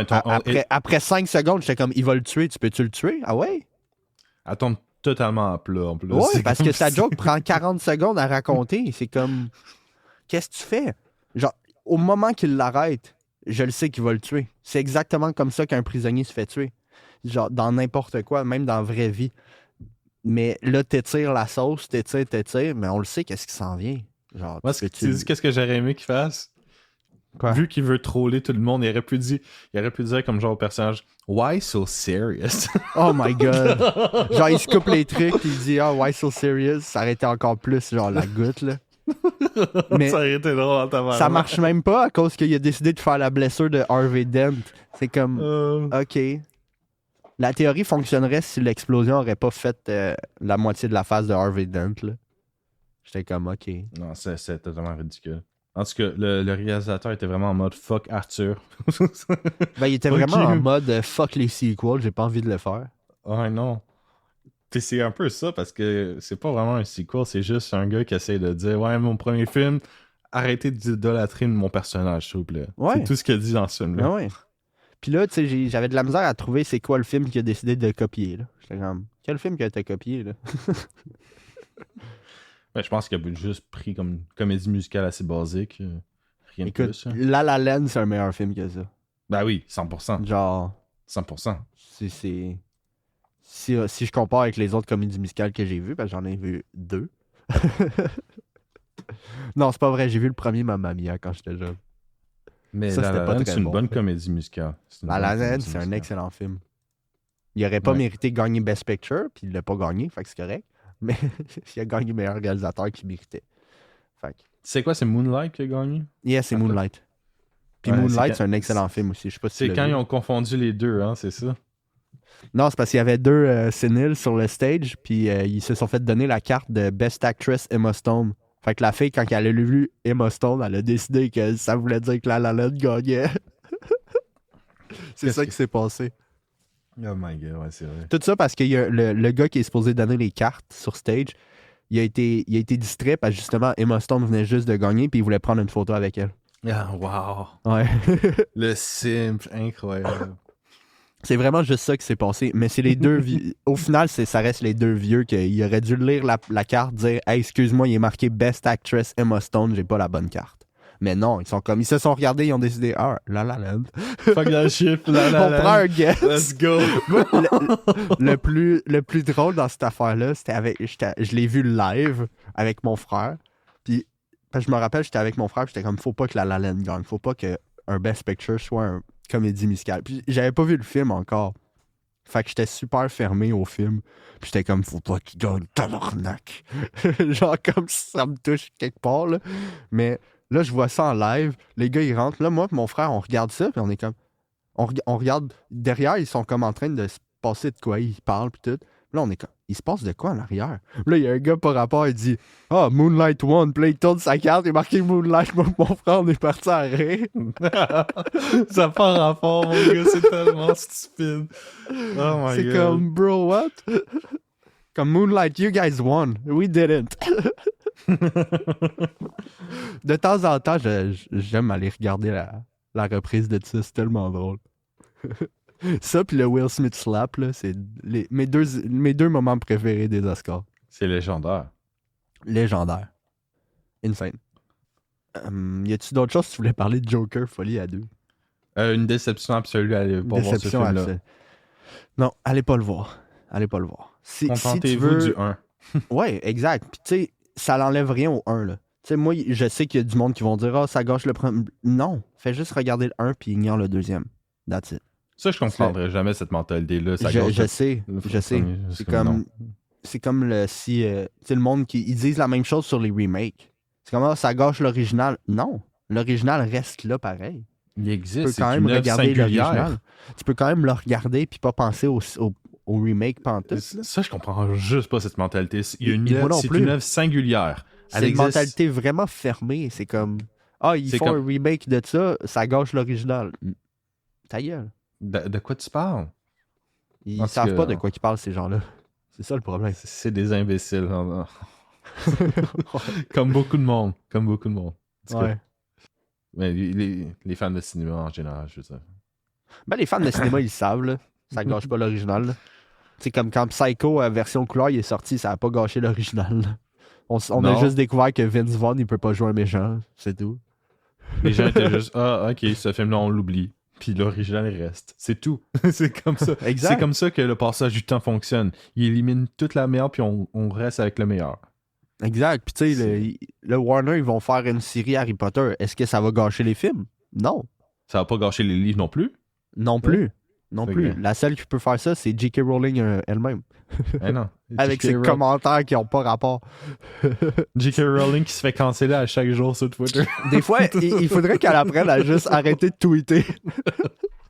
après 5 secondes, j'étais comme, il va le tuer, tu peux-tu le tuer? Ah ouais? Elle tombe totalement à plat en plus. Ouais, parce que sa joke prend 40 secondes à raconter. C'est comme, qu'est-ce que tu fais? Genre, au moment qu'il l'arrête, je le sais qu'il va le tuer. C'est exactement comme ça qu'un prisonnier se fait tuer. Genre, dans n'importe quoi, même dans la vraie vie. Mais là, t'étires la sauce, t'étires, mais on le sait qu'est-ce qui s'en vient. Genre, moi, qu'est-ce que j'aurais aimé qu'il fasse? Quoi? Vu qu'il veut troller tout le monde, il aurait pu dire comme genre au personnage Why so serious? Oh my god! Genre, il se coupe les trucs puis il dit Ah, why so serious? Ça aurait été encore plus genre la goutte, là. Mais ça aurait été drôle en tabarnak. Ça marche même pas à cause qu'il a décidé de faire la blessure de Harvey Dent. C'est comme OK. La théorie fonctionnerait si l'explosion aurait pas fait la moitié de la face de Harvey Dent, là. J'étais comme OK. Non, c'est totalement ridicule. En tout cas, le réalisateur était vraiment en mode fuck Arthur. Ben, il était vraiment en mode fuck les sequels, j'ai pas envie de le faire. Ouais, non. Puis c'est un peu ça parce que c'est pas vraiment un sequel, c'est juste un gars qui essaie de dire ouais, mon premier film, arrêtez d'idolâtrer mon personnage, s'il vous plaît. Ouais. C'est tout ce qu'il a dit dans ce film-là. Ah ouais. Puis là, tu sais, j'avais de la misère à trouver c'est quoi le film qu'il a décidé de copier, là. J'étais comme, quel film qu'il a été copié, là? Ben, je pense qu'il a juste pris comme une comédie musicale assez basique. Rien de plus. Hein. La La Land, c'est un meilleur film que ça. Ben oui, 100%. Genre... 100%. Si je compare avec les autres comédies musicales que j'ai vues, parce que j'en ai vu 2. Non, c'est pas vrai. J'ai vu le premier Mamma Mia quand j'étais jeune. Mais ça, La La Land, c'est une bonne film. comédie musicale. La La Land, c'est un excellent film. Il aurait pas mérité de gagner Best Picture, puis il l'a pas gagné, fait que c'est correct. Mais il a gagné meilleur réalisateur qu'il méritait. Fait que... C'est quoi, c'est Moonlight qui a gagné? Yeah, c'est Moonlight. Puis Moonlight, c'est un excellent film aussi. Je sais pas si c'est quand ils ont confondu les deux, hein, c'est ça? Non, c'est parce qu'il y avait 2 séniles sur le stage, puis ils se sont fait donner la carte de Best Actress Emma Stone. Fait que la fille, quand elle a lu Emma Stone, elle a décidé que ça voulait dire que La La Land gagnait. C'est ça qui s'est passé. Oh my god, ouais, c'est vrai. Tout ça parce que le gars qui est supposé donner les cartes sur stage, il a été distrait parce que justement Emma Stone venait juste de gagner puis il voulait prendre une photo avec elle. Ah, wow. Ouais. Le simple, incroyable. C'est vraiment juste ça qui s'est passé. Mais c'est les deux au final, ça reste les deux vieux qu'il aurait dû lire la carte, dire hey, excuse-moi, il est marqué Best Actress Emma Stone, j'ai pas la bonne carte. Mais non, ils se sont regardés, ils ont décidé La La Land. Fuck that shit, La La On Land. prend un guess. Let's go. le plus drôle dans cette affaire-là, c'était je l'ai vu live avec mon frère. Puis, parce que je me rappelle, j'étais avec mon frère, j'étais comme, faut pas que La La Land gagne. Faut pas qu'un Best Picture soit une comédie musicale. Puis, j'avais pas vu le film encore. Fait que j'étais super fermé au film. Puis, j'étais comme, faut pas qu'il gagne, tabarnak. Genre, comme ça me touche quelque part, là. Mais là, je vois ça en live. Les gars, ils rentrent. Là, moi et mon frère, on regarde ça, puis on est comme... On regarde derrière, ils sont comme en train de se passer de quoi, ils parlent puis tout. Là, on est comme, il se passe de quoi en arrière? Là, il y a un gars par rapport, il dit Moonlight One. Puis là, il tourne sa carte, il est marqué Moonlight. Moi, mon frère, on est parti à rire. Ça n'a pas rapport, mon gars, c'est tellement stupide. Oh my god. C'est comme, bro, what? Comme Moonlight, you guys won. We didn't. De temps en temps, j'aime aller regarder la reprise de ça, c'est tellement drôle. Ça, puis le Will Smith slap, là, c'est mes deux moments préférés des Oscars. C'est légendaire. Légendaire. Insane. Y a-tu d'autres choses si tu voulais parler de Joker, Folie à deux? Une déception absolue à aller pas voir ce film-là. absolue. Non, allez pas le voir. Allez pas le voir. Contentez-vous du 1. Ouais, exact. Puis tu sais, ça l'enlève rien au 1, là. Tu sais, moi, je sais qu'il y a du monde qui vont dire ça gâche le premier. Non, fais juste regarder le 1 puis ignore le deuxième. That's it. Ça, je comprendrais jamais cette mentalité-là. Je sais. C'est comme le si. C'est le monde qui. Ils disent la même chose sur les remakes. C'est comme ça gâche l'original. Non. L'original reste là pareil. Il existe. Tu peux quand même regarder l'original. Tu peux quand même le regarder puis pas penser au remake pantoute. Ça, je comprends juste pas cette mentalité. Il y a une œuvre singulière. C'est une mentalité vraiment fermée. C'est comme ils font un remake de ça gâche l'original. Ta gueule. De quoi tu parles? Ils savent pas de quoi ils parlent, ces gens-là. C'est ça le problème. C'est des imbéciles. Comme beaucoup de monde. Ouais. Mais les fans de cinéma en général, je veux dire. Ben, les fans de cinéma, ils savent, là. Ça gâche pas l'original. C'est comme quand Psycho, version couleur, il est sorti, ça a pas gâché l'original. On a juste découvert que Vince Vaughn, il peut pas jouer un méchant. C'est tout. Les gens étaient juste ok, ce film-là, on l'oublie. Puis l'original reste. C'est tout. C'est comme ça. Exact. C'est comme ça que le passage du temps fonctionne. Il élimine toute la merde, puis on reste avec le meilleur. Exact. Puis tu sais, le Warner, ils vont faire une série Harry Potter. Est-ce que ça va gâcher les films? Non. Ça va pas gâcher les livres non plus? Non plus. Non plus. La seule qui peut faire ça, c'est J.K. Rowling elle-même. Non. Avec ses commentaires qui n'ont pas rapport. J.K. Rowling qui se fait canceller à chaque jour sur Twitter. Des fois, il faudrait qu'elle apprenne à juste arrêter de tweeter.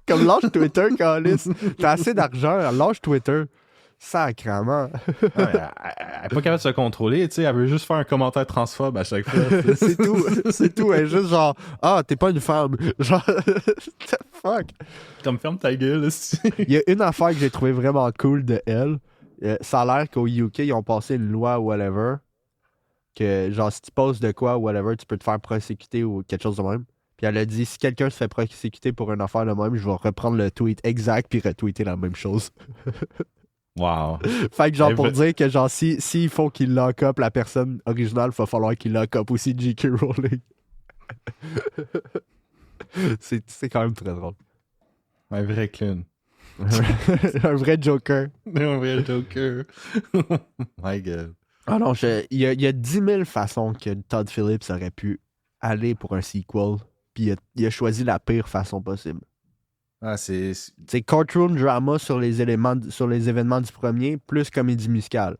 Comme lâche Twitter, Calice. T'as assez d'argent, lâche Twitter. Sacrement. Elle n'est pas capable de se contrôler, tu sais. Elle veut juste faire un commentaire transphobe à chaque fois. C'est tout. C'est tout. Elle est juste genre, t'es pas une femme. Genre, the fuck. Comme ferme ta gueule. Il y a une affaire que j'ai trouvé vraiment cool de elle. Ça a l'air qu'au UK, ils ont passé une loi ou whatever. Que genre, si tu poses de quoi ou whatever, tu peux te faire prosécuter ou quelque chose de même. Puis elle a dit, si quelqu'un se fait prosécuter pour une affaire de même, je vais reprendre le tweet exact puis retweeter la même chose. Wow. Fait que genre pour dire que genre s'il faut qu'il lock up la personne originale, il va falloir qu'il lock up aussi J.K. Rowling. c'est quand même très drôle. Un vrai clown. Un vrai Joker. Un vrai Joker. My God. Ah non, il y a 10 000 façons que Todd Phillips aurait pu aller pour un sequel, puis il a choisi la pire façon possible. Ah, c'est courtroom drama sur les événements du premier, plus comédie musicale.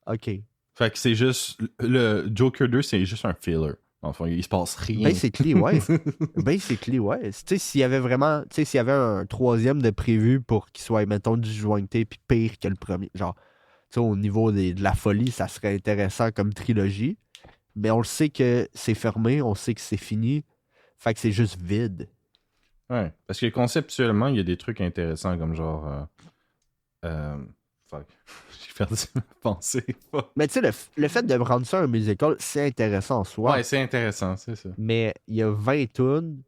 OK. Fait que c'est juste... Le Joker 2, c'est juste un filler. Enfin, il se passe rien. Basically, ouais. Tu sais, s'il y avait vraiment... Tu sais, s'il y avait un troisième de prévu pour qu'il soit, mettons, disjointé puis pire que le premier. Genre, tu sais, au niveau de la folie, ça serait intéressant comme trilogie. Mais on le sait que c'est fermé, on sait que c'est fini. Fait que c'est juste vide. Ouais, parce que conceptuellement, il y a des trucs intéressants comme genre... fuck, j'ai perdu ma pensée. Fuck. Mais tu sais, le fait de rendre ça un musical, c'est intéressant en soi. Ouais, c'est intéressant, c'est ça. Mais il y a 20 tunes,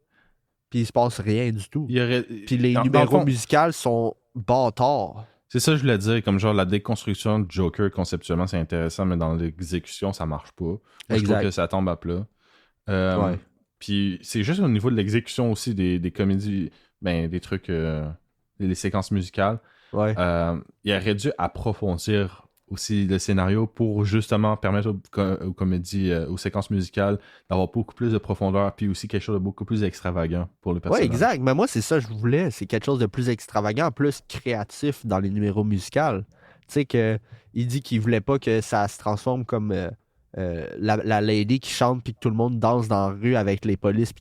puis il se passe rien du tout. Il y aurait... Puis les dans le numéros fond, musicaux sont bâtards. c'est ça que je voulais dire, comme genre la déconstruction de Joker, conceptuellement, c'est intéressant, mais dans l'exécution, ça marche pas. Moi, je trouve que ça tombe à plat. Ouais. Puis c'est juste au niveau de l'exécution aussi des comédies, ben, des trucs, des séquences musicales. Ouais. Il aurait dû approfondir aussi le scénario pour justement permettre aux comédies, aux séquences musicales d'avoir beaucoup plus de profondeur, puis aussi quelque chose de beaucoup plus extravagant pour le personnage. Ouais, exact. Mais moi, c'est ça que je voulais. C'est quelque chose de plus extravagant, plus créatif dans les numéros musicaux. Tu sais, que il dit qu'il voulait pas que ça se transforme comme la lady qui chante puis que tout le monde danse dans la rue avec les polices.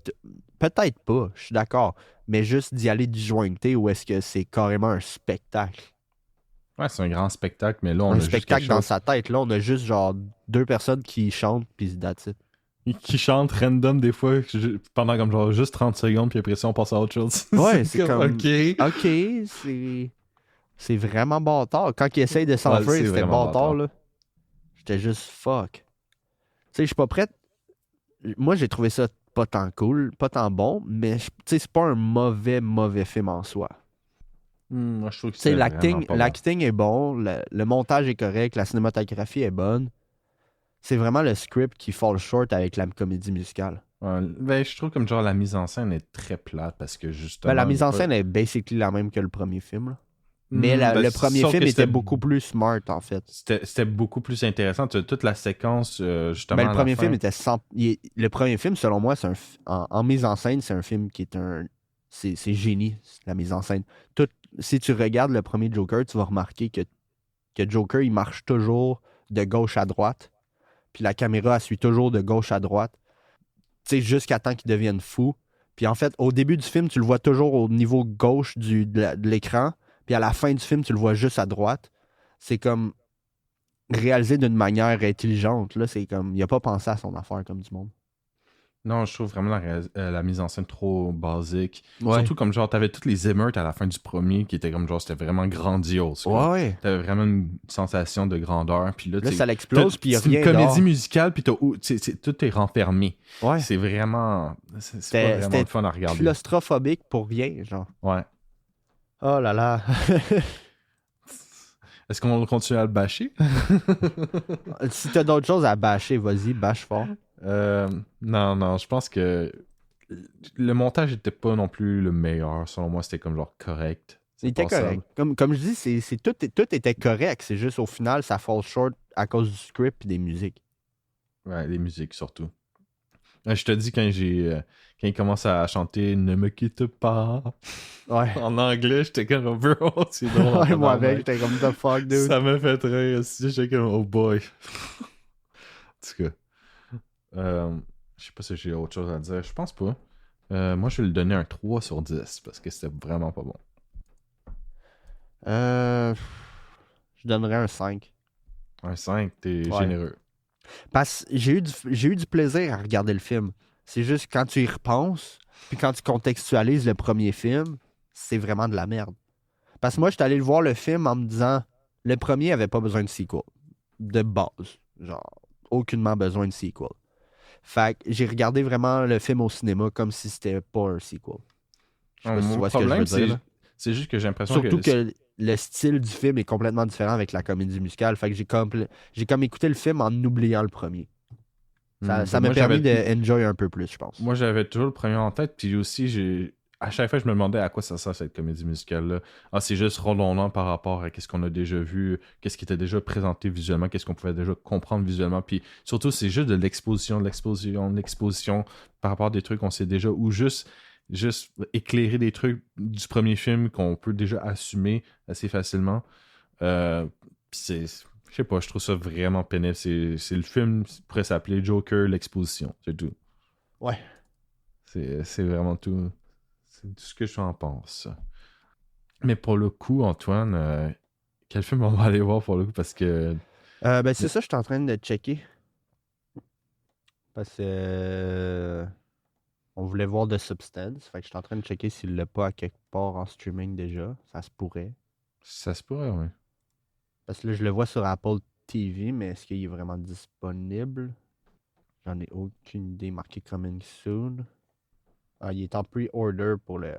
Peut-être pas, je suis d'accord. Mais juste d'y aller disjointé ou est-ce que c'est carrément un spectacle? Ouais, c'est un grand spectacle, mais là, on Un a juste spectacle quelque dans chose sa tête. Là, on a juste genre 2 personnes qui chantent puis that's it. qui chante random des fois pendant comme genre juste 30 secondes, puis après ça, on passe à autre chose. Ouais, c'est comme... OK. OK, c'est vraiment bâtard. Quand il essaye de Ouais, s'enfuir, c'est c'était vraiment bâtard, bâtard. là. J'étais juste fuck. Tu sais, je suis pas prête. Moi, j'ai trouvé ça pas tant cool, pas tant bon, mais tu sais, c'est pas un mauvais film en soi. Moi, je trouve que Tu sais, c'est vraiment pas bon. l'acting est bon, le montage est correct, la cinématographie est bonne. C'est vraiment le script qui fall short avec la comédie musicale. Ouais, ben, je trouve comme genre la mise en scène est très plate parce que justement. Ben, la il y mise a en pas- scène est basically la même que le premier film, là. Mais Ben, le premier sauf film que était beaucoup plus smart, en fait. c'était beaucoup plus intéressant. Toute la séquence, justement. Ben, le à la premier fin. film était sans. Le premier film, selon moi, c'est en mise en scène, c'est un film qui est un. C'est génie, la mise en scène. Si tu regardes le premier Joker, tu vas remarquer que Joker, il marche toujours de gauche à droite. Puis la caméra, elle suit toujours de gauche à droite. Tu sais, jusqu'à temps qu'il devienne fou. Puis en fait, au début du film, tu le vois toujours au niveau gauche de l'écran. Puis à la fin du film, tu le vois juste à droite. C'est comme réalisé d'une manière intelligente. Là, c'est comme. Il a pas pensé à son affaire comme du monde. Non, je trouve vraiment la mise en scène trop basique. Ouais. Surtout comme genre, t'avais toutes les émeutes à la fin du premier qui étaient comme genre, c'était vraiment grandiose. Quoi. Ouais. T'avais vraiment une sensation de grandeur. Puis là, Là, t'sais, ça l'explose, puis il n'y a c'est une rien comédie dehors. musicale, puis tout est renfermé. Ouais. C'est vraiment. C'est pas vraiment le fun à regarder. Claustrophobique pour rien, genre. Ouais. Oh là là. Est-ce qu'on continue à le bâcher? Si t'as d'autres choses à bâcher, vas-y, bâche fort. Non, je pense que le montage était pas non plus le meilleur. Selon moi, c'était comme genre correct. Il était correct. Comme je dis, tout était correct. C'est juste au final, ça fall short à cause du script et des musiques. Ouais, les musiques surtout. Je te dis, quand il commence à chanter Ne me quitte pas Ouais. en anglais, j'étais comme bro, c'est drôle. Ouais, moi avec, j'étais comme the fuck, dude. Ça m'a fait rire aussi. J'étais comme oh boy. En tout cas. Je sais pas si j'ai autre chose à dire. Je pense pas. Moi, je vais lui donner un 3 sur 10 parce que c'était vraiment pas bon. Je donnerais un 5. Un 5, t'es Ouais. généreux. Parce que j'ai eu du plaisir à regarder le film. C'est juste quand tu y repenses, puis quand tu contextualises le premier film, c'est vraiment de la merde. Parce que moi, j'étais allé le voir le film en me disant, le premier avait pas besoin de sequel. De base. Genre, aucunement besoin de sequel. Fait que j'ai regardé vraiment le film au cinéma comme si c'était pas un sequel. Je sais pas si tu vois ce que je veux dire. Là. C'est juste que j'ai l'impression Surtout que le style du film est complètement différent avec la comédie musicale. Fait que j'ai comme écouté le film en oubliant le premier. Ça m'a permis d'enjoy un peu plus, je pense. Moi, j'avais toujours le premier en tête, puis aussi, à chaque fois, je me demandais à quoi ça sert cette comédie musicale-là. Ah, c'est juste redondant par rapport à ce qu'on a déjà vu, qu'est-ce qui était déjà présenté visuellement, qu'est-ce qu'on pouvait déjà comprendre visuellement, puis surtout, c'est juste de l'exposition par rapport à des trucs qu'on sait déjà, ou juste éclairer des trucs du premier film qu'on peut déjà assumer assez facilement. Puis je sais pas, je trouve ça vraiment pénible. C'est le film qui pourrait s'appeler Joker, l'exposition, c'est tout. Ouais. C'est vraiment tout. C'est tout ce que j'en pense. Mais pour le coup, Antoine, quel film on va aller voir pour le coup? Parce que... Ben c'est ça, je suis en train de checker. Parce que... On voulait voir The Substance. Fait que je suis en train de checker s'il l'a pas à quelque part en streaming déjà. Ça se pourrait. Ça se pourrait, oui. Parce que là, je le vois sur Apple TV, mais est-ce qu'il est vraiment disponible? J'en ai aucune idée. Marqué Coming Soon. Ah, il est en pre-order pour le...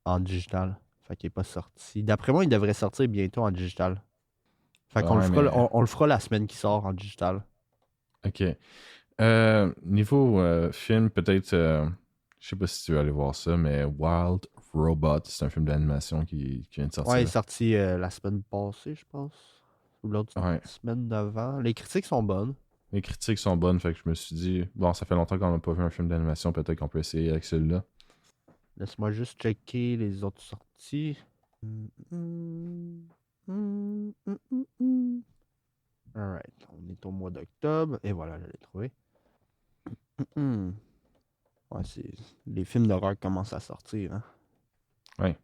en digital. Fait qu'il est pas sorti. D'après moi, il devrait sortir bientôt en digital. Fait qu'on Ouais, le fera, mais- on le fera la semaine qui sort en digital. Ok. Niveau film, peut-être, je sais pas si tu veux aller voir ça, mais Wild Robot, c'est un film d'animation qui vient de sortir. Ouais, il est sorti la semaine passée, je pense. Ou l'autre Ouais. semaine d'avant. Les critiques sont bonnes. Les critiques sont bonnes, fait que je me suis dit, bon, ça fait longtemps qu'on n'a pas vu un film d'animation, peut-être qu'on peut essayer avec celui-là. Laisse-moi juste checker les autres sorties. Alright, on est au mois d'octobre. Et voilà, je l'ai trouvé. Ouais, les films d'horreur commencent à sortir. Hein? Ouais.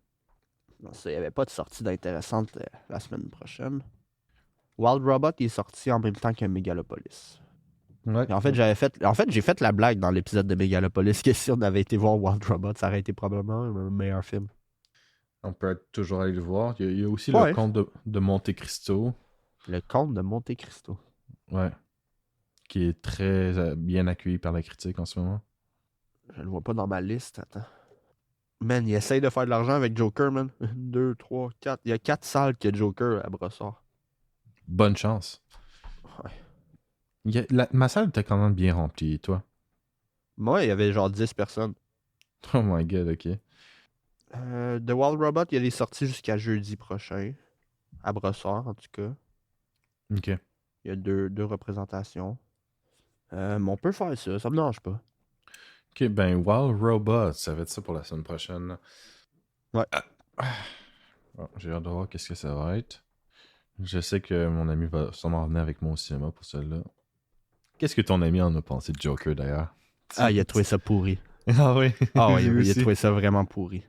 Non, il n'y avait pas de sortie d'intéressante la semaine prochaine. Wild Robot il est sorti en même temps que Megalopolis. Ouais. Et en fait, j'ai fait la blague dans l'épisode de Megalopolis que si on avait été voir Wild Robot, ça aurait été probablement un meilleur film. On peut toujours aller le voir. Il y a aussi Ouais. le conte de Monte Cristo. Le Comte de Monte Cristo. Ouais. Qui est très bien accueilli par la critique en ce moment. Je le vois pas dans ma liste. Attends. Man, il essaye de faire de l'argent avec Joker, man. 1, 2, 3, 4. Il y a 4 salles que Joker à Brossard. Bonne chance. Ouais. Ma salle était quand même bien remplie, toi. Moi, il y avait genre 10 personnes. Oh my god, ok. The Wild Robot, il y a des sorties jusqu'à jeudi prochain. À Brossard, en tout cas. Ok. Il y a deux représentations. Mais on peut faire ça, ça me dérange pas. Ok, ben Wild Robot, ça va être ça pour la semaine prochaine. Ouais. Bon, j'ai hâte de voir qu'est-ce que ça va être. Je sais que mon ami va sûrement venir avec moi au cinéma pour celle-là. Qu'est-ce que ton ami en a pensé de Joker d'ailleurs? Ah, il a trouvé ça pourri. Ah oui. Ah ouais, Lui il a aussi. trouvé ça vraiment pourri.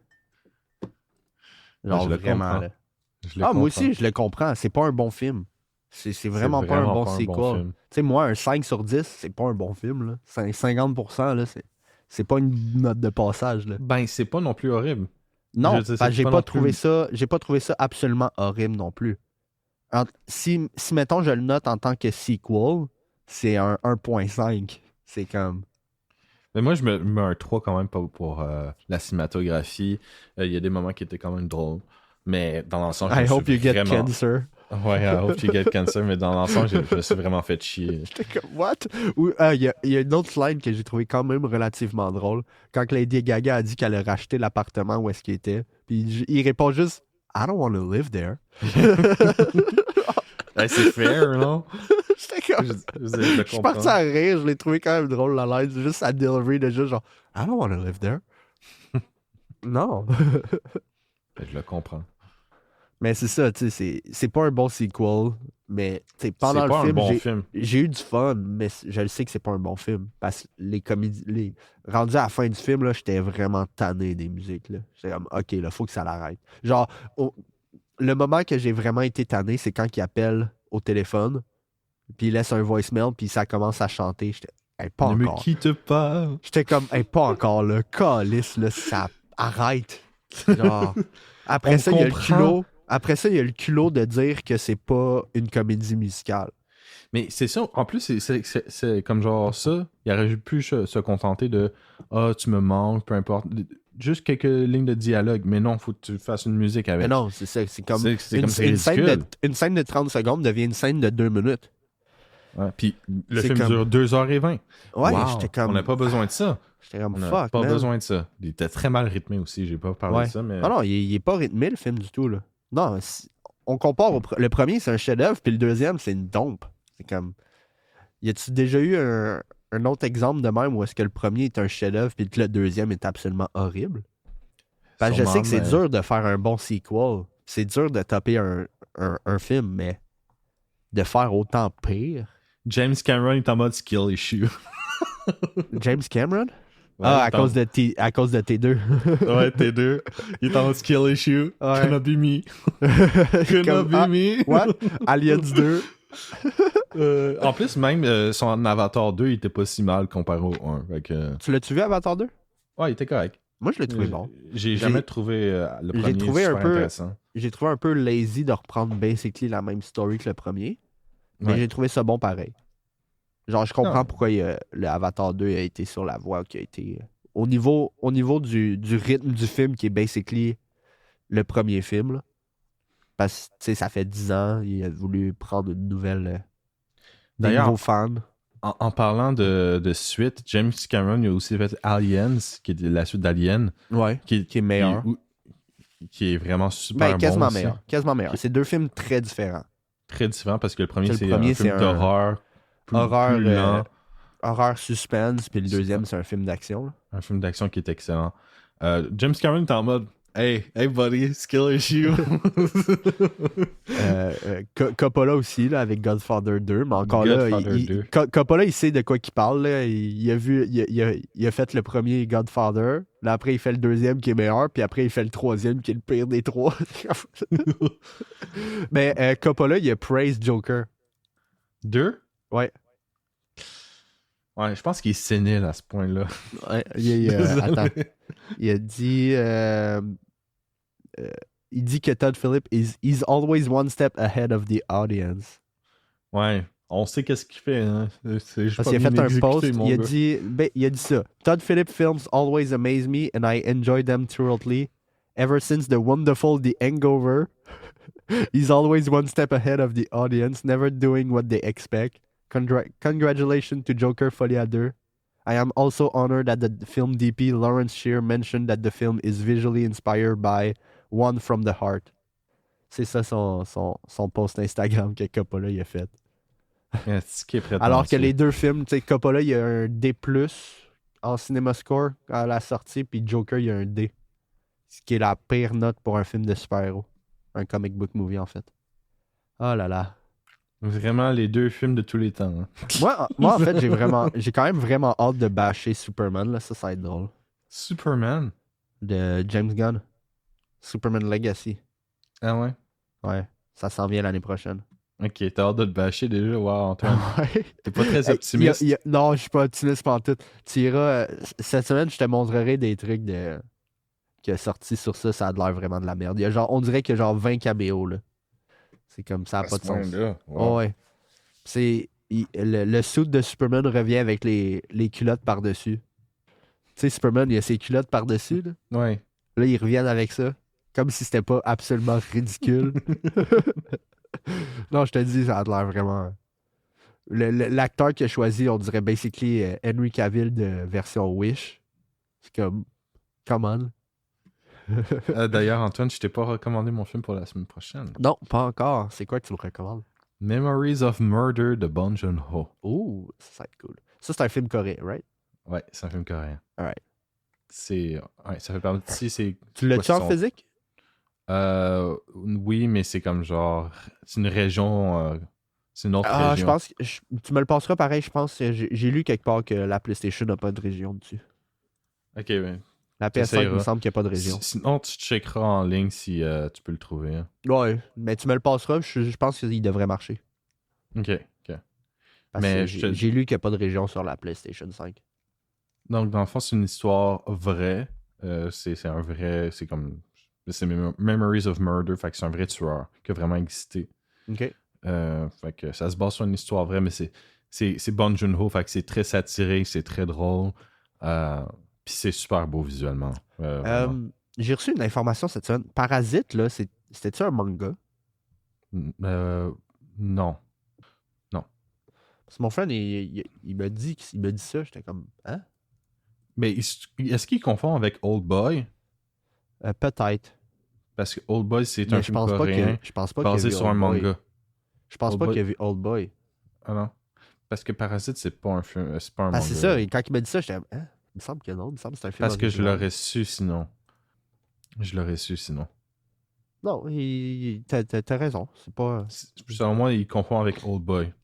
Genre je le vraiment, comprends. là. Je le Moi comprends. aussi, je le comprends. C'est pas un bon film. C'est vraiment pas un bon sequel. film. Tu sais, moi, un 5 sur 10, c'est pas un bon film. Là. 50%, là, c'est pas une note de passage. Là. Ben, c'est pas non plus horrible. Non, Je veux dire, c'est j'ai pas pas non trouvé plus- ça. J'ai pas trouvé ça absolument horrible non plus. Si mettons, je le note en tant que sequel, c'est un 1.5. C'est comme. Mais moi, je me mets un 3 quand même pour la cinématographie. Il y a des moments qui étaient quand même drôles. Mais dans l'ensemble, je I me suis hope you get vraiment... cancer. Ouais, I hope you get cancer. Mais dans l'ensemble, je me suis vraiment fait chier. J'étais comme, what? Il y a une autre line que j'ai trouvé quand même relativement drôle. Quand Lady Gaga a dit qu'elle a racheté l'appartement où est-ce qu'il était. Puis il répond juste, I don't want to live there. Hey, c'est fair, non? J'étais comme. Je Je suis parti à rire, je l'ai trouvé quand même drôle la line. Juste à delivery de juste genre, I don't want to live there. Non. Je le comprends. Mais c'est ça, tu sais, c'est pas un bon sequel. Mais tu sais, pendant C'est le pas film, un bon film. j'ai eu du fun, mais je le sais que c'est pas un bon film. Parce que les comédies. Rendu à la fin du film, là, j'étais vraiment tanné des musiques. Là. J'étais comme, ok, là, faut que ça l'arrête. Genre, le moment que j'ai vraiment été tanné, c'est quand il appelle au téléphone, puis il laisse un voicemail, puis ça commence à chanter. J'étais, hey, pas Ne me encore. quitte pas. J'étais comme, hey, pas encore, là. Calice, là, ça arrête. Genre, après On ça, il y a le comprend. culot. Après ça, il y a le culot de dire que c'est pas une comédie musicale. Mais c'est ça, en plus, c'est comme genre ça. Il aurait pu se contenter de ah, tu me manques, peu importe. Juste quelques lignes de dialogue. Mais non, faut que tu fasses une musique avec. Mais non, c'est ça. C'est comme, C'est comme c'est une scène ridicule. une scène de 30 secondes devient une scène de 2 minutes. Ouais, puis le C'est film comme- dure 2h20. Ouais, Wow, j'étais comme. On n'a pas besoin de ça. J'étais comme On n'a fuck. pas man. besoin de ça. Il était très mal rythmé aussi. J'ai pas parlé Ouais. de ça, mais. Ah non, il est pas rythmé le film du tout. Là. Non, on compare le premier, c'est un chef-d'œuvre, puis le deuxième, c'est une dompe. C'est comme. Y a-tu déjà eu un autre exemple de même où est-ce que le premier est un chef-d'œuvre, puis que le deuxième est absolument horrible? Parce que je sais que c'est dur de faire un bon sequel. C'est dur de taper un film, mais de faire autant pire. James Cameron est en mode skill issue. James Cameron? Ouais, à il est en- cause de T2. Ouais, t'es deux. Il est en mode skill issue. Ouais. Cannot be me. Cannot Comme, be me. What? Aliens 2. En plus, même son Avatar 2, il était pas si mal comparé au 1. Fait que... Tu l'as-tu vu, Avatar 2? Ouais, il était correct. Moi, je l'ai trouvé bon. J'ai jamais trouvé le premier super intéressant. J'ai trouvé un peu lazy de reprendre basically la même story que le premier, mais Ouais. j'ai trouvé ça bon pareil. Genre, je comprends Non. pourquoi le Avatar 2 a été sur la voie qui a été... Au niveau du rythme du film qui est basically le premier film, là. Parce que, tu sais, ça fait 10 ans, il a voulu prendre une nouvelle... des D'ailleurs, nouveaux fans. en parlant de suite, James Cameron il a aussi fait Aliens, qui est la suite d'Alien, Ouais, qui est meilleur. qui est vraiment super Ben, quasiment bon aussi. meilleur. Quasiment meilleur. C'est deux films très différents. Très différent parce que le premier, Le c'est premier, un film c'est d'horreur, plus lent, horreur suspense, puis le deuxième, c'est un film d'action. Là. un film d'action qui est excellent. James Cameron est en mode Hey buddy, skill issue. Coppola aussi, là, avec Godfather 2, mais encore Godfather là, 2. Coppola, il sait de quoi il parle. Là. Il a fait le premier Godfather, là, après, il fait le deuxième qui est meilleur, puis après, il fait le troisième qui est le pire des trois. Mais Coppola, il a praise Joker. 2? Ouais. Ouais, je pense qu'il est sénile à ce point-là. Ouais, attends. Il a dit... il dit que Todd Phillips is always one step ahead of the audience. Ouais, on sait qu'est-ce qu'il fait. Hein. C'est Parce qu'il a fait un post, il a dit ça. Todd Phillips films always amaze me and I enjoy them thoroughly. Ever since the wonderful The Hangover, he's always one step ahead of the audience, never doing what they expect. Congratulations to Joker Folie à 2. I am also honored that the film DP Lawrence Shear mentioned that the film is visually inspired by One from the Heart. C'est ça son post Instagram que Coppola il a fait. Alors que les deux films, tu sais, Coppola il y a un D+, en CinemaScore à la sortie, puis Joker il y a un D. Ce qui est la pire note pour un film de super-héros. Un comic book movie en fait. Oh là là. Vraiment les deux films de tous les temps. Hein. Moi en fait, j'ai quand même vraiment hâte de bâcher Superman, là, ça va être drôle. Superman? De James Gunn. Superman Legacy. Ah ouais? Ouais, ça s'en vient l'année prochaine. Ok, t'as hâte de te bâcher déjà? Wow, Antoine. Ouais. T'es pas très optimiste? Non, je suis pas optimiste pantoute. Tu iras... cette semaine, je te montrerai des trucs qui est sorti sur ça, ça a l'air vraiment de la merde. On dirait qu'il y a genre 20 caméos, là. C'est comme ça, pas de sens. Wow. Oh, ouais. Le suit de Superman revient avec les culottes par-dessus. Tu sais, Superman, il a ses culottes par-dessus, là. Ouais. Là, ils reviennent avec ça. Comme si c'était pas absolument ridicule. Non, je te dis, ça a l'air vraiment... L'acteur qu'il a choisi, on dirait basically Henry Cavill de version Wish. C'est comme... Come on. D'ailleurs, Antoine, je t'ai pas recommandé mon film pour la semaine prochaine. Non, pas encore. C'est quoi que tu me recommandes? Memories of Murder de Bong Joon-ho. Oh, ça va être cool. Ça, c'est un film coréen, right? Ouais, c'est un film coréen. Alright. Ouais, ça fait partie... Tu l'as-tu en physique? Oui, mais c'est comme genre... C'est une région... c'est une autre région. Je pense que... tu me le passeras pareil, je pense. J'ai lu quelque part que la PlayStation n'a pas de région dessus. Ok, ben... La PS5, il me semble qu'il n'y a pas de région. Sinon, tu checkeras en ligne si tu peux le trouver. Hein. Ouais, mais tu me le passeras, je pense qu'il devrait marcher. Ok. Parce mais que j'ai lu qu'il n'y a pas de région sur la PlayStation 5. Donc, dans le fond, c'est une histoire vraie. C'est un vrai... C'est comme... C'est Memories of Murder, fait que c'est un vrai tueur qui a vraiment existé. Ok. Fait que ça se base sur une histoire vraie, mais c'est Bong Joon-ho, fait que c'est très satirique, c'est très drôle. Puis c'est super beau visuellement. J'ai reçu une information cette semaine. Parasite, là, c'était-tu un manga? Non. Parce que mon frère, il m'a dit ça, j'étais comme, hein? Mais est-ce qu'il confond avec Old Boy? Peut-être. Parce que Old Boy, c'est un film coréen basé sur un manga. Je pense pas qu'il y a vu Old Boy. Ah non. Parce que Parasite, c'est pas un film, c'est pas un manga. Ah, c'est ça. Et quand il m'a dit ça, j'étais, hein? Il me semble que non. Il me semble que c'est un film Parce que original. je l'aurais su sinon. Non, t'as raison. C'est pas... Selon moi, il confond avec Old Boy.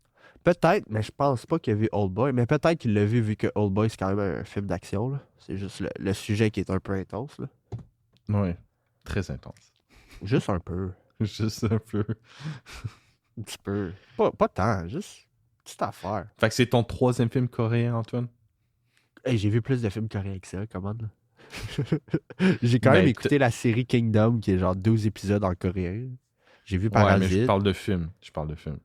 Peut-être, mais je pense pas qu'il a vu Old Boy. Mais peut-être qu'il l'a vu que Old Boy, c'est quand même un film d'action. Là. C'est juste le sujet qui est un peu intense. Là. Oui, très intense. Juste un peu. Juste un peu. Un petit peu. Pas tant, juste une petite affaire. Fait que c'est ton troisième film coréen, Antoine? Hey, j'ai vu plus de films coréens que ça, comment là? J'ai quand même Ben, écouté la série Kingdom, qui est genre 12 épisodes en coréen. J'ai vu Ouais, mais Parasite. je parle de film.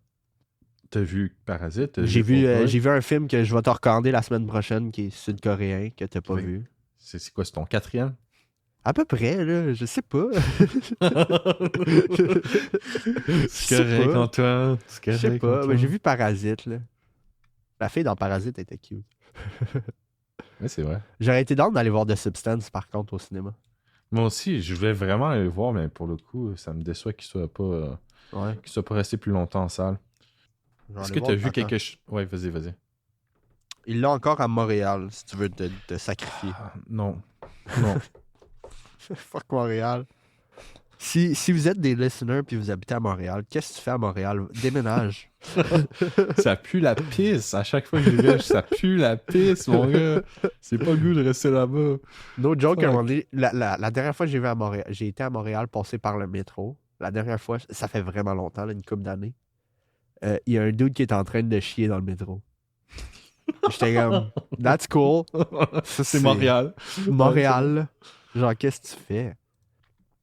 T'as vu Parasite? T'as J'ai vu, Oldboy? j'ai vu un film que je vais te recommander la semaine prochaine, qui est sud-coréen, que t'as pas Fait- vu. C'est quoi, c'est ton 4e? À peu près, là, je sais pas. C'est correct, Antoine. C'est Je sais correct, pas, mais Antoine. j'ai vu Parasite, là. La fille dans Parasite était cute. Oui, c'est vrai. J'aurais été down d'aller voir The Substance, par contre, au cinéma. Moi aussi, je voulais vraiment aller le voir, mais pour le coup, ça me déçoit qu'il soit pas resté plus longtemps en salle. Est-ce que t'as vu quelque chose? Ouais, vas-y. Il l'a encore à Montréal, si tu veux te sacrifier. Non. Fuck Montréal. Si vous êtes des listeners puis vous habitez à Montréal, qu'est-ce que tu fais à Montréal? Déménage. Ça pue la pisse. À chaque fois que j'y vais, ça pue la pisse, mon gars. C'est pas le goût de rester là-bas. No joke, Fuck. à un moment donné, la dernière fois que j'ai été à Montréal, passé par le métro. La dernière fois, ça fait vraiment longtemps, là, une couple d'années. Il y a un dude qui est en train de chier dans le métro. J'étais comme, that's cool. Ça, C'est Montréal. Montréal. Là. Genre, qu'est-ce que tu fais?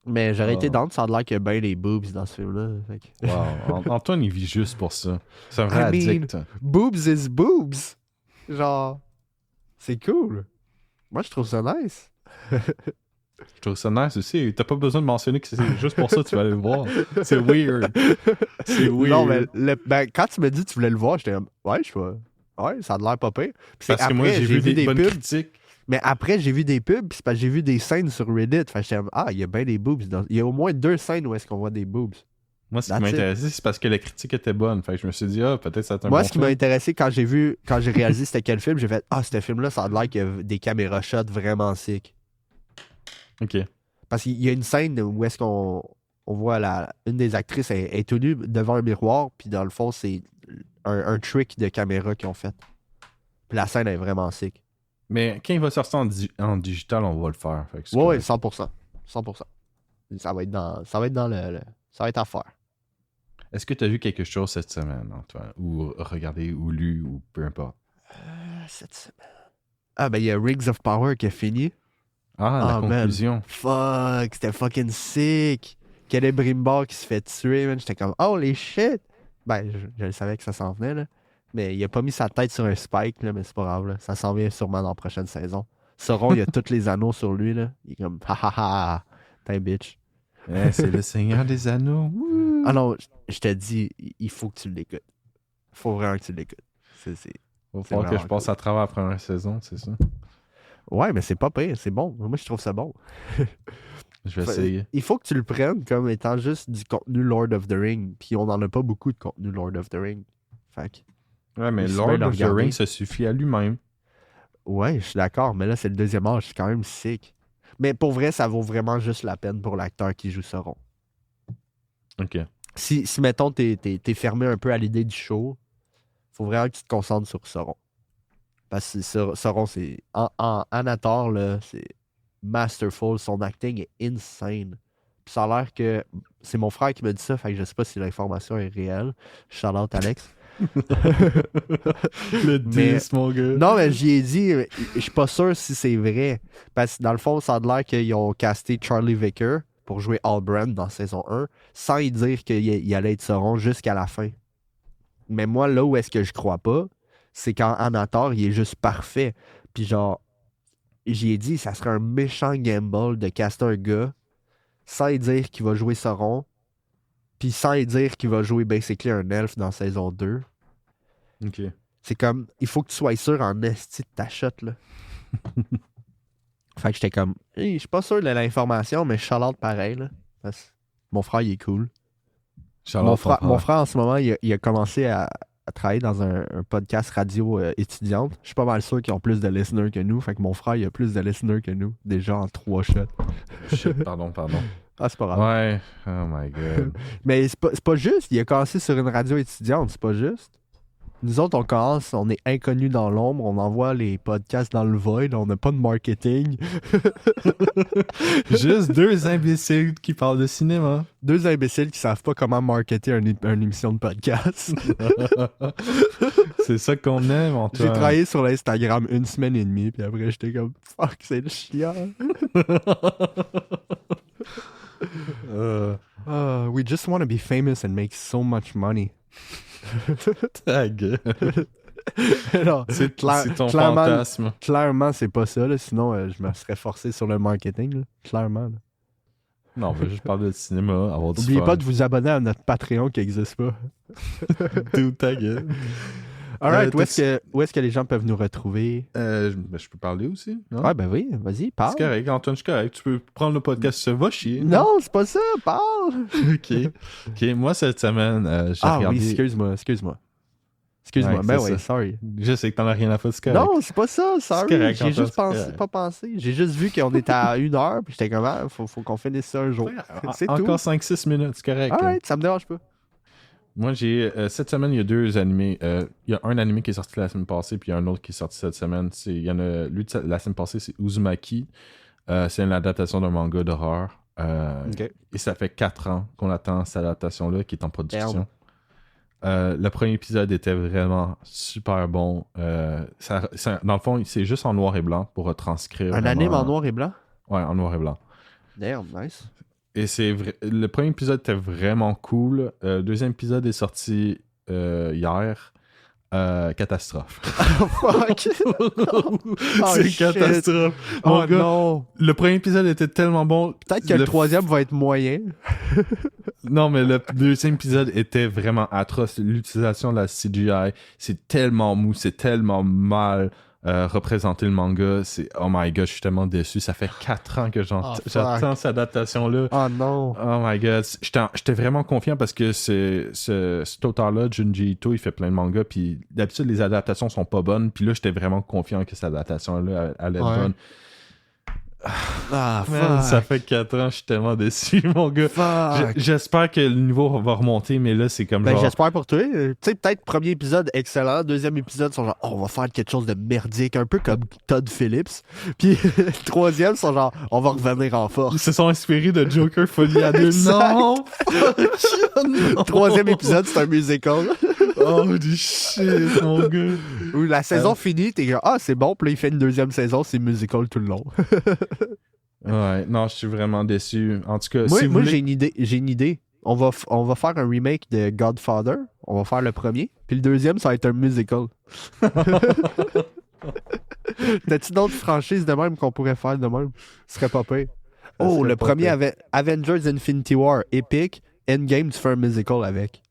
Mais j'aurais été Oh. down, ça a l'air qu'il y a bien les boobs dans ce film-là. Fait que- Wow. Antoine, il vit juste pour ça. C'est un vrai I mean- addict. Boobs is boobs. Genre, c'est cool. Moi, je trouve ça nice. Je trouve ça nice aussi. T'as pas besoin de mentionner que c'est juste pour ça que tu vas aller le voir. C'est weird. C'est weird. Non, mais quand tu m'as dit que tu voulais le voir, j'étais comme, ouais, je vois. Ouais, ça a l'air pas pire. Puis c'est Parce que moi, après, j'ai vu des bonnes pubs. critiques. Mais après, j'ai vu des pubs, puis c'est parce que j'ai vu des scènes sur Reddit. Fait que j'étais comme, il y a bien des boobs. Il y a au moins 2 scènes où est-ce qu'on voit des boobs. Moi, ce qui That's m'a it. intéressé, c'est parce que la critique était bonne. Fait que je me suis dit, peut-être ça va être un Moi, bon ce qui m'a film. intéressé quand j'ai réalisé c'était quel film, j'ai fait, ce film-là, ça a l'air qu'il y a des caméras shots vraiment sick. Ok. Parce qu'il y a une scène où est-ce qu'on voit une des actrices est tout nue devant un miroir, puis dans le fond, c'est un trick de caméra qu'ils ont fait. Puis la scène est vraiment sick. Mais quand il va sortir en digital, on va le faire. Fait que c'est Ouais, correct. 100%. 100%. Ça va être dans le ça va être à faire. Est-ce que tu as vu quelque chose cette semaine, Antoine? Ou regardé, ou lu, ou peu importe? Cette semaine. Ben il y a Rings of Power qui est fini. La man. conclusion. Fuck, c'était fucking sick. Celebrimbor qui se fait tuer, man. J'étais comme, holy shit. Ben, je savais que ça s'en venait, là. Mais il a pas mis sa tête sur un spike, là, mais c'est pas grave, là. Ça s'en vient sûrement dans la prochaine saison. Sauron, il a tous les anneaux sur lui, là. Il est comme, ha ha ha, t'es un bitch. C'est le Seigneur des Anneaux. Wouh! Ah non, je te dis, il faut que tu l'écoutes. Il faut vraiment que tu l'écoutes. Il va c'est falloir que je vraiment passe à travers la première saison, c'est ça? Ouais, mais c'est pas pire, c'est bon. Moi, je trouve ça bon. Je vais essayer. Il faut que tu le prennes comme étant juste du contenu Lord of the Ring. Puis on en a pas beaucoup de contenu Lord of the Ring. Fait que, Ouais, mais aussi Lord bien le of the regarder. Rings se suffit à lui-même. ouais, je suis d'accord, mais là, c'est le deuxième âge, c'est quand même sick. Mais pour vrai, ça vaut vraiment juste la peine pour l'acteur qui joue Sauron. Ok. Si mettons, t'es fermé un peu à l'idée du show, faut vraiment que tu te concentres sur Sauron. Parce que Sauron, c'est... En Anator, là, c'est masterful. Son acting est insane. Puis ça a l'air que... C'est mon frère qui m'a dit ça, fait que je sais pas si l'information est réelle. Shout out, Alex. Le Mais- 10, mon gars. Non, mais j'y ai dit, je suis pas sûr si c'est vrai. Parce que dans le fond, ça a l'air qu'ils ont casté Charlie Vicker pour jouer Halbrand dans saison 1, sans y dire qu'il allait être Sauron jusqu'à la fin. Mais moi, là où est-ce que je crois pas, c'est qu'en Anator, il est juste parfait. Puis genre, j'y ai dit, ça serait un méchant gamble de caster un gars sans y dire qu'il va jouer Sauron, puis sans y dire qu'il va jouer basically un elfe dans saison 2. Ok. C'est comme, il faut que tu sois sûr en esti de ta shot, là. Fait que j'étais comme, hey, je suis pas sûr de l'information, mais shout-out pareil, là. Parce que mon frère, il est cool. Mon frère, en ce moment, il a commencé à travailler dans un podcast radio étudiante. Je suis pas mal sûr qu'ils ont plus de listeners que nous. Fait que mon frère, il a plus de listeners que nous. Déjà en 3 shots. Shit, pardon. Ah, c'est pas grave. Ouais. Oh my god. Mais c'est pas juste. Il a commencé sur une radio étudiante. C'est pas juste. Nous autres, on est inconnus dans l'ombre, on envoie les podcasts dans le void, on n'a pas de marketing. Juste 2 imbéciles qui parlent de cinéma. 2 imbéciles qui savent pas comment marketer une émission de podcast. C'est ça qu'on aime, Antoine. J'ai travaillé sur l'Instagram 1 semaine et demie, puis après j'étais comme fuck, c'est le chiant. We just want to be famous and make so much money. Ta gueule. Non, C'est ton clairement, fantasme. clairement, c'est pas ça. Là. Sinon, je me serais forcé sur le marketing. Là. Clairement. Là. Non, on veut juste parler de cinéma, avoir du N'oubliez fun. pas de vous abonner à notre Patreon qui n'existe pas. Tout ta gueule. Alright, où est-ce que les gens peuvent nous retrouver? Je peux parler aussi, non? Ouais, ben oui, vas-y, parle. C'est correct, Antoine, c'est correct. Tu peux prendre le podcast, va chier. Non, c'est pas ça, parle! Ok, moi, cette semaine, j'ai regardé... oui, excuse-moi. Excuse-moi, Ouais, ben c'est oui, ça. sorry. Je sais que t'en as rien à foutre, c'est correct. Non, c'est pas ça, sorry. C'est correct, J'ai Antoine, juste c'est correct. pas pensé. J'ai juste vu qu'on était à 1 heure, puis j'étais comme, faut qu'on finisse ça un jour. C'est tout. Encore 5-6 minutes, c'est correct. Alright, ça me dérange pas. Moi, j'ai cette semaine, il y a 2 animés. Il y a un animé qui est sorti la semaine passée, puis il y a un autre qui est sorti cette semaine. Il y en a, lui, la semaine passée, c'est Uzumaki. C'est une adaptation d'un manga d'horreur. Ok. Et ça fait 4 ans qu'on attend cette adaptation-là, qui est en production. Le premier épisode était vraiment super bon. Dans le fond, c'est juste en noir et blanc pour retranscrire. Un anime en noir et blanc? Ouais, en noir et blanc. Damn, nice. Et le premier épisode était vraiment cool. Le deuxième épisode est sorti hier. Catastrophe. Fuck! C'est shit. catastrophe. Oh Mon gars, non! le premier épisode était tellement bon. Peut-être que le troisième va être moyen. Non, mais le deuxième épisode était vraiment atroce. L'utilisation de la CGI, c'est tellement mou, c'est tellement mal représenter le manga. Oh my god, je suis tellement déçu. Ça fait 4 ans que j'attends cette adaptation-là. Oh non! Oh my god. J'étais vraiment confiant parce que cet auteur-là, Junji Ito, il fait plein de mangas. Puis d'habitude, les adaptations sont pas bonnes. Puis là, j'étais vraiment confiant que cette adaptation-là allait être bonne. Ah, Man, fuck! ça fait 4 ans, je suis tellement déçu, mon gars. Fuck! J'espère que le niveau va remonter, mais là, c'est comme Ben, genre... j'espère pour toi. Tu sais, peut-être premier épisode excellent, deuxième épisode, sont genre, on va faire quelque chose de merdique, un peu comme Todd Phillips. Puis troisième, sont genre, on va revenir en Ils force. se sont inspirés de Joker Folie à 2. Exact. Non! Non! Troisième épisode, c'est un musical. Holy shit, mon gars. Où la saison finit, t'es genre, c'est bon, puis là, il fait une deuxième saison, c'est musical tout le long. Ouais, non, je suis vraiment déçu. En tout cas, Moi, si vous moi voulez... j'ai une idée. On va faire un remake de Godfather. On va faire le premier. Puis le deuxième, ça va être un musical. T'as-tu d'autres franchises de même qu'on pourrait faire de même? Ce serait pas pire. Oh, serait le pas premier pire. avait Avengers Infinity War, Epic. Endgame, tu fais un musical avec.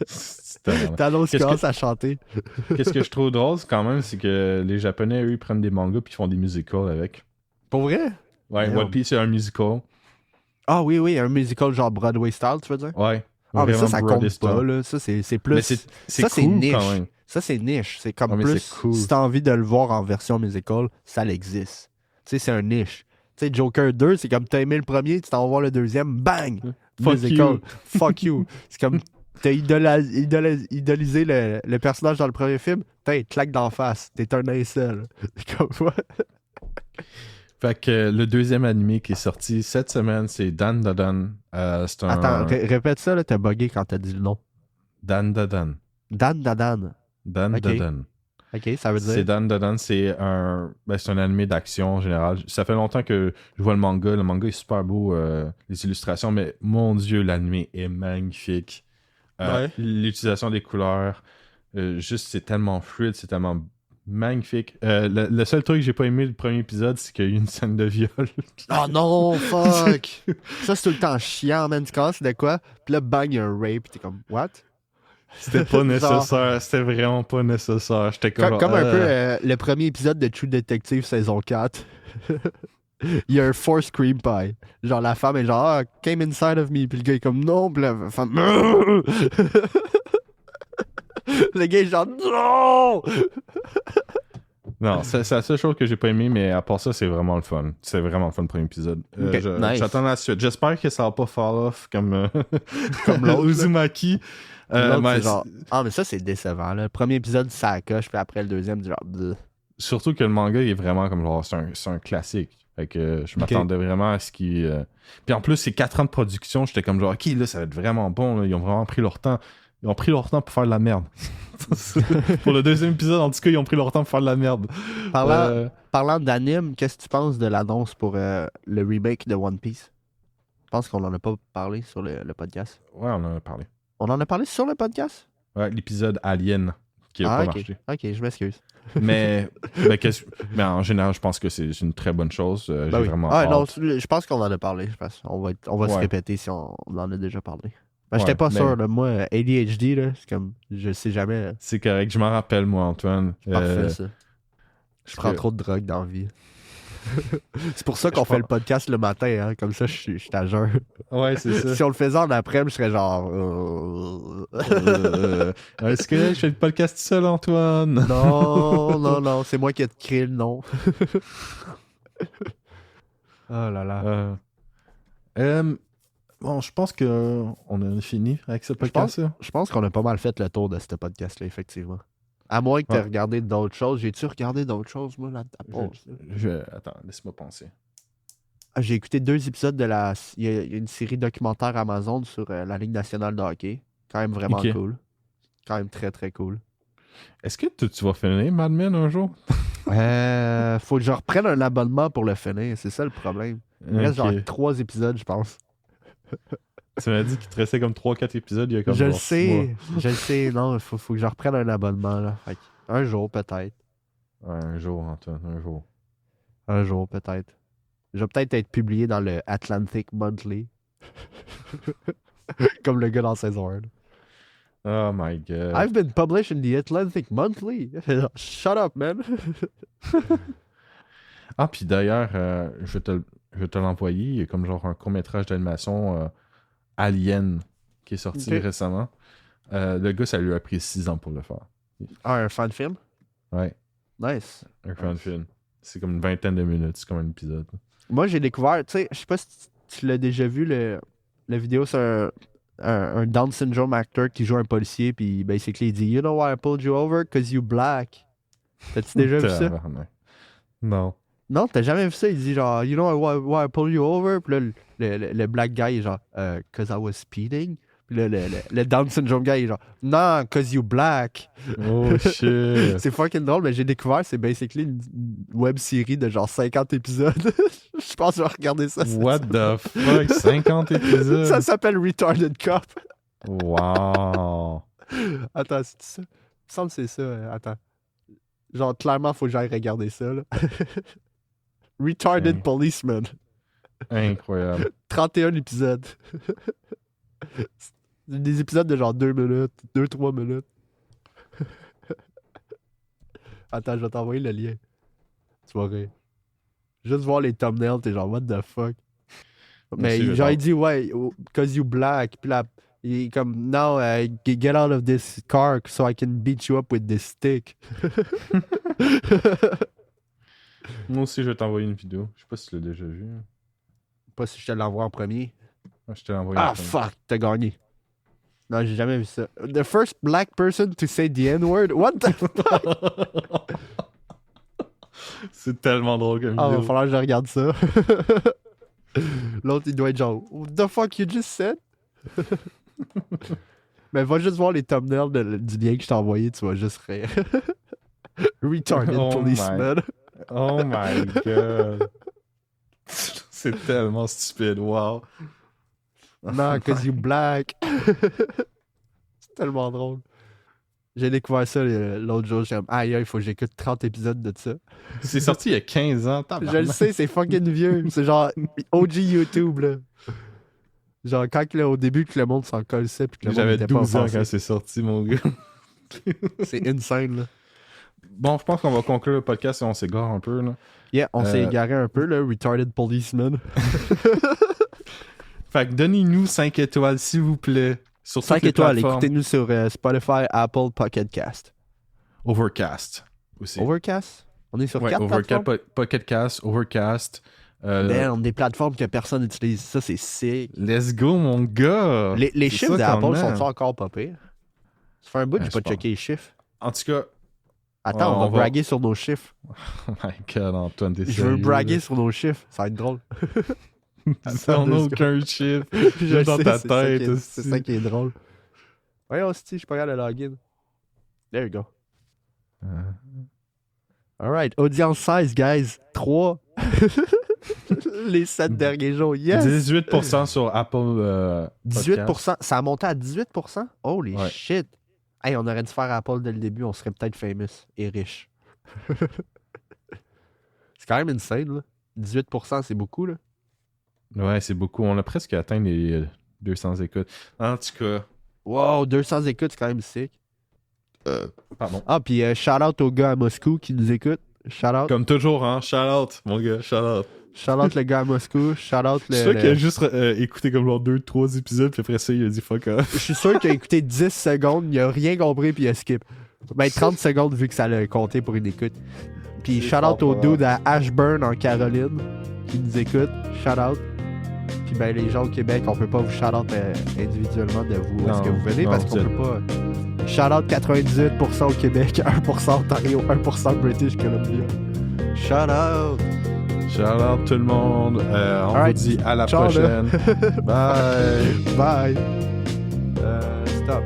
C'est tellement- Thanos Qu'est-ce commence à chanter. Qu'est-ce que je trouve drôle, quand même, c'est que les Japonais, eux, ils prennent des mangas puis ils font des musicals avec. Pour vrai? Ouais, Merde. One Piece, c'est un musical. Ah oui, un musical genre Broadway style, tu veux dire? Ouais. Ah, mais ça Vraiment compte Broadway pas, style. là. Ça, c'est plus... Mais c'est ça, c'est cool, niche. quand même. Ça, c'est niche. C'est comme Ah, mais plus... c'est cool. Si t'as envie de le voir en version musical, ça l'existe. Tu sais, c'est un niche. Tu sais, Joker 2, c'est comme t'as aimé le premier, tu t'en vas voir le deuxième, bang! Fuck Musical. you. Fuck you. C'est comme... T'as idolisé le personnage dans le premier film, t'as claque d'en face. T'es un incel. Comme moi. Fait que le deuxième animé qui est sorti cette semaine, c'est Dan Dadan. C'est un... Attends, répète ça, là, t'as bugué quand t'as dit le nom. Dan Dadan. Dan Dadan. Dan Ok. Dadan. Ok, ça veut C'est dire... Dan Dadan, c'est un animé d'action en général. Ça fait longtemps que je vois le manga. Le manga est super beau, les illustrations, mais mon dieu, l'animé est magnifique. Ouais. L'utilisation des couleurs, juste c'est tellement fluide, c'est tellement magnifique. Le seul truc que j'ai pas aimé le premier épisode, c'est qu'il y a eu une scène de viol. Oh non, fuck! Ça, c'est tout le temps chiant, man. Tu commences de quoi? Puis là, bang, il y a un rape. Puis t'es comme, what? C'était pas nécessaire, c'était vraiment pas nécessaire. J'étais comme, Comme un peu le premier épisode de True Detective saison 4. Il y a un force cream pie. Genre, la femme est genre, came inside of me. Puis le gars est comme, non. Puis la femme, le gars est genre, non! Non, c'est la seule chose que j'ai pas aimé, mais à part ça, c'est vraiment le fun. C'est vraiment le fun le premier épisode. Ok, nice. J'attends la suite. J'espère que ça va pas fall off comme l'autre, là. Uzumaki. L'autre, Mais c'est genre, mais ça, c'est décevant. Là. Le premier épisode, ça coche. Puis après, le deuxième, genre, bleh. surtout que le manga il est vraiment comme genre, c'est un classique. Fait que je m'attendais vraiment à ce qu'il. Puis en plus, c'est 4 ans de production. J'étais comme genre, ok, là, ça va être vraiment bon. Là. Ils ont vraiment pris leur temps. Ils ont pris leur temps pour faire de la merde. Pour le deuxième épisode, en tout cas, ils ont pris leur temps pour faire de la merde. Parlant parlant d'anime, qu'est-ce que tu penses de l'annonce pour le remake de One Piece? Je pense qu'on en a pas parlé sur le podcast. Ouais, on en a parlé. On en a parlé sur le podcast? Ouais, l'épisode Alien qui a pas ok. marché. Ok, je m'excuse. Mais en général, je pense que c'est une très bonne chose. J'ai Ben oui. vraiment Non, hâte. je pense qu'on en a parlé. Je pense. On va se Ouais. répéter si on en a déjà parlé. Ben, Ouais, j'étais pas mais- sûr. Là. Moi, ADHD, là, c'est comme... Je sais jamais. C'est correct, je m'en rappelle, moi, Antoine. Parfait, ça. Je prends que- trop de drogue dans la vie. C'est pour ça qu'on Je fait prends- le podcast le matin. Hein? Comme ça, je suis à jeun. Ouais, c'est ça. Si on le faisait en après-midi, je serais genre... Est-ce que je fais le podcast seul, Antoine? Non, c'est moi qui ai créé le nom. Oh là là. Bon, je pense qu'on a fini avec ce podcast-là. Je pense qu'on a pas mal fait le tour de ce podcast-là, effectivement. À moins que tu aies Ouais. regardé d'autres choses. J'ai-tu regardé d'autres choses, moi, là Attends, laisse-moi penser. J'ai écouté 2 épisodes de la... Il y a une série documentaire Amazon sur la Ligue nationale de hockey. Quand même vraiment Ok. cool. Quand même très, très cool. Est-ce que tu vas finir Mad Men un jour? Faut que je reprenne un abonnement pour le finir. C'est ça le problème. Il me reste Ok. genre 3 épisodes, je pense. Tu m'as dit qu'il te restait comme 3-4 épisodes il y a comme Je le genre 6 mois. sais. Je le sais. Non, il faut que je reprenne un abonnement. Là. Fait que un jour, peut-être. Ouais, un jour, Antoine, un jour. Un jour, peut-être. Je vais peut-être être publié dans le Atlantic Monthly. Comme le gars dans saison 1. Oh my god. I've been published in the Atlantic Monthly. Shut up, man. Ah, puis d'ailleurs, je vais te l'envoyer. Il y a comme genre un court-métrage d'animation Alien qui est sorti Ok. récemment. Le gars, ça lui a pris 6 ans pour le faire. Un fan film? Ouais, Nice. un fan film. C'est comme une vingtaine de minutes, c'est comme un épisode. Moi, j'ai découvert, tu sais, je sais pas si tu l'as déjà vu, la vidéo, c'est un Down syndrome actor qui joue un policier, puis basically il dit You know why I pulled you over? Cause you black. T'as-tu déjà vu ça? Tabarnak. Non. Non, t'as jamais vu ça? Il dit genre You know why I pulled you over? Puis là, le black guy est genre Cause I was speeding. Puis là, le Down syndrome guy est genre Non, cause you black. Oh shit. C'est fucking drôle, mais j'ai découvert, c'est basically une web série de genre 50 épisodes. Je pense que je vais regarder ça. What the fuck? 50 épisodes? Ça s'appelle Retarded Cop. Wow. Attends, c'est ça? Il me semble que c'est ça. Attends. Genre, clairement, faut que j'aille regarder ça. Là. Retarded Hein. Policeman. Incroyable. 31 épisodes. C'est des épisodes de genre 2 minutes, 2-3 minutes. Attends, je vais t'envoyer le lien. Tu vas rire. Juste voir les thumbnails, t'es genre, what the fuck? Mais aussi, genre, genre- il dit, ouais, cause you black. Puis là, il est comme, now, get out of this car so I can beat you up with this stick. Moi aussi, je vais t'envoyer une vidéo. Je sais pas si tu l'as déjà vu. Pas si je te l'envoie en premier. Je te l'ai envoyé. Ah, en premier. fuck, t'as gagné. Non, j'ai jamais vu ça. The first black person to say the N-word? What the fuck? C'est tellement drôle comme Ah, va vidéo. falloir que je regarde ça. L'autre, il doit être genre, what the fuck you just said? Mais va juste voir les thumbnails du lien que je t'ai envoyé, tu vas juste rire. Retarded Oh policeman. Oh my god. C'est tellement stupide. Wow. Non, cause you black. C'est tellement drôle. J'ai découvert ça l'autre jour. J'ai comme, aïe, il faut que j'écoute 30 épisodes de ça. C'est sorti il y a 15 ans. Je le sais, c'est fucking vieux. C'est genre OG YouTube, là. Genre, quand là, au début, que le monde s'en collait, puis que le monde J'avais était pas 12 ans offensé. quand c'est sorti, mon gars. C'est insane, là. Bon, je pense qu'on va conclure le podcast et on s'égare un peu. Là. Yeah, on s'est égaré un peu, là, Retarded Policeman. Fait que donnez-nous 5 étoiles, s'il vous plaît. Sur toutes 5 les étoiles, plateformes. écoutez-nous sur Spotify, Apple, Pocket Cast. Overcast aussi. Overcast? On est sur Ouais, 4 Overcast, plateformes? Pocket Cast, Overcast. Damn, des plateformes que personne n'utilise. Ça, c'est sick. Let's go, mon gars! Les C'est chiffres ça qu'on d'Apple aime. sont encore pas pires? Ça fait un bout que Ouais, j'ai pas je pense. checké les chiffres. En tout cas, Attends, on on va va- braguer sur nos chiffres. oh my god, Antoine, t'es Je veux sérieux, braguer là? sur nos chiffres. Ça va être drôle. Ça, on n'a aucun chiffre. Je dans sais, ta c'est ça tête. qui est- aussi. C'est ça qui est drôle. Voyons, si je suis pas capable de login. There you go. Alright, audience 16, guys. 3. Les 7 derniers jours. Yes! 18% sur Apple 18%. Ça a monté à 18%? Holy Ouais. shit! Hey, on aurait dû faire Apple dès le début, on serait peut-être famous et riche. C'est quand même insane, là. 18%, c'est beaucoup, là. Ouais, c'est beaucoup. On a presque atteint les 200 écoutes. En tout cas, Wow, 200 écoutes, c'est quand même sick. pardon. Ah, puis shout-out aux gars à Moscou qui nous écoutent. Shout-out. Comme toujours, hein. Shout-out, mon gars. Shout-out. Shout-out le gars à Moscou. Shout-out Je suis sûr qu'il a juste écouté comme genre 2-3 épisodes, puis après ça, il a dit fuck off. Je suis sûr qu'il a écouté 10 secondes, il a rien compris, puis il a skip. Ben, 30 secondes vu que ça l'a compté pour une écoute. Puis shout-out au dude à Ashburn en Caroline qui nous écoute. Shout-out. Puis ben, les gens au Québec, on peut pas vous shout-out individuellement de vous où est-ce que vous venez parce qu'on peut pas. Shout-out 98% au Québec, 1% Ontario, 1% British Columbia. Shout-out! Shout-out tout le monde. On vous dit à la Ciao, prochaine. Bye. Bye! Stop.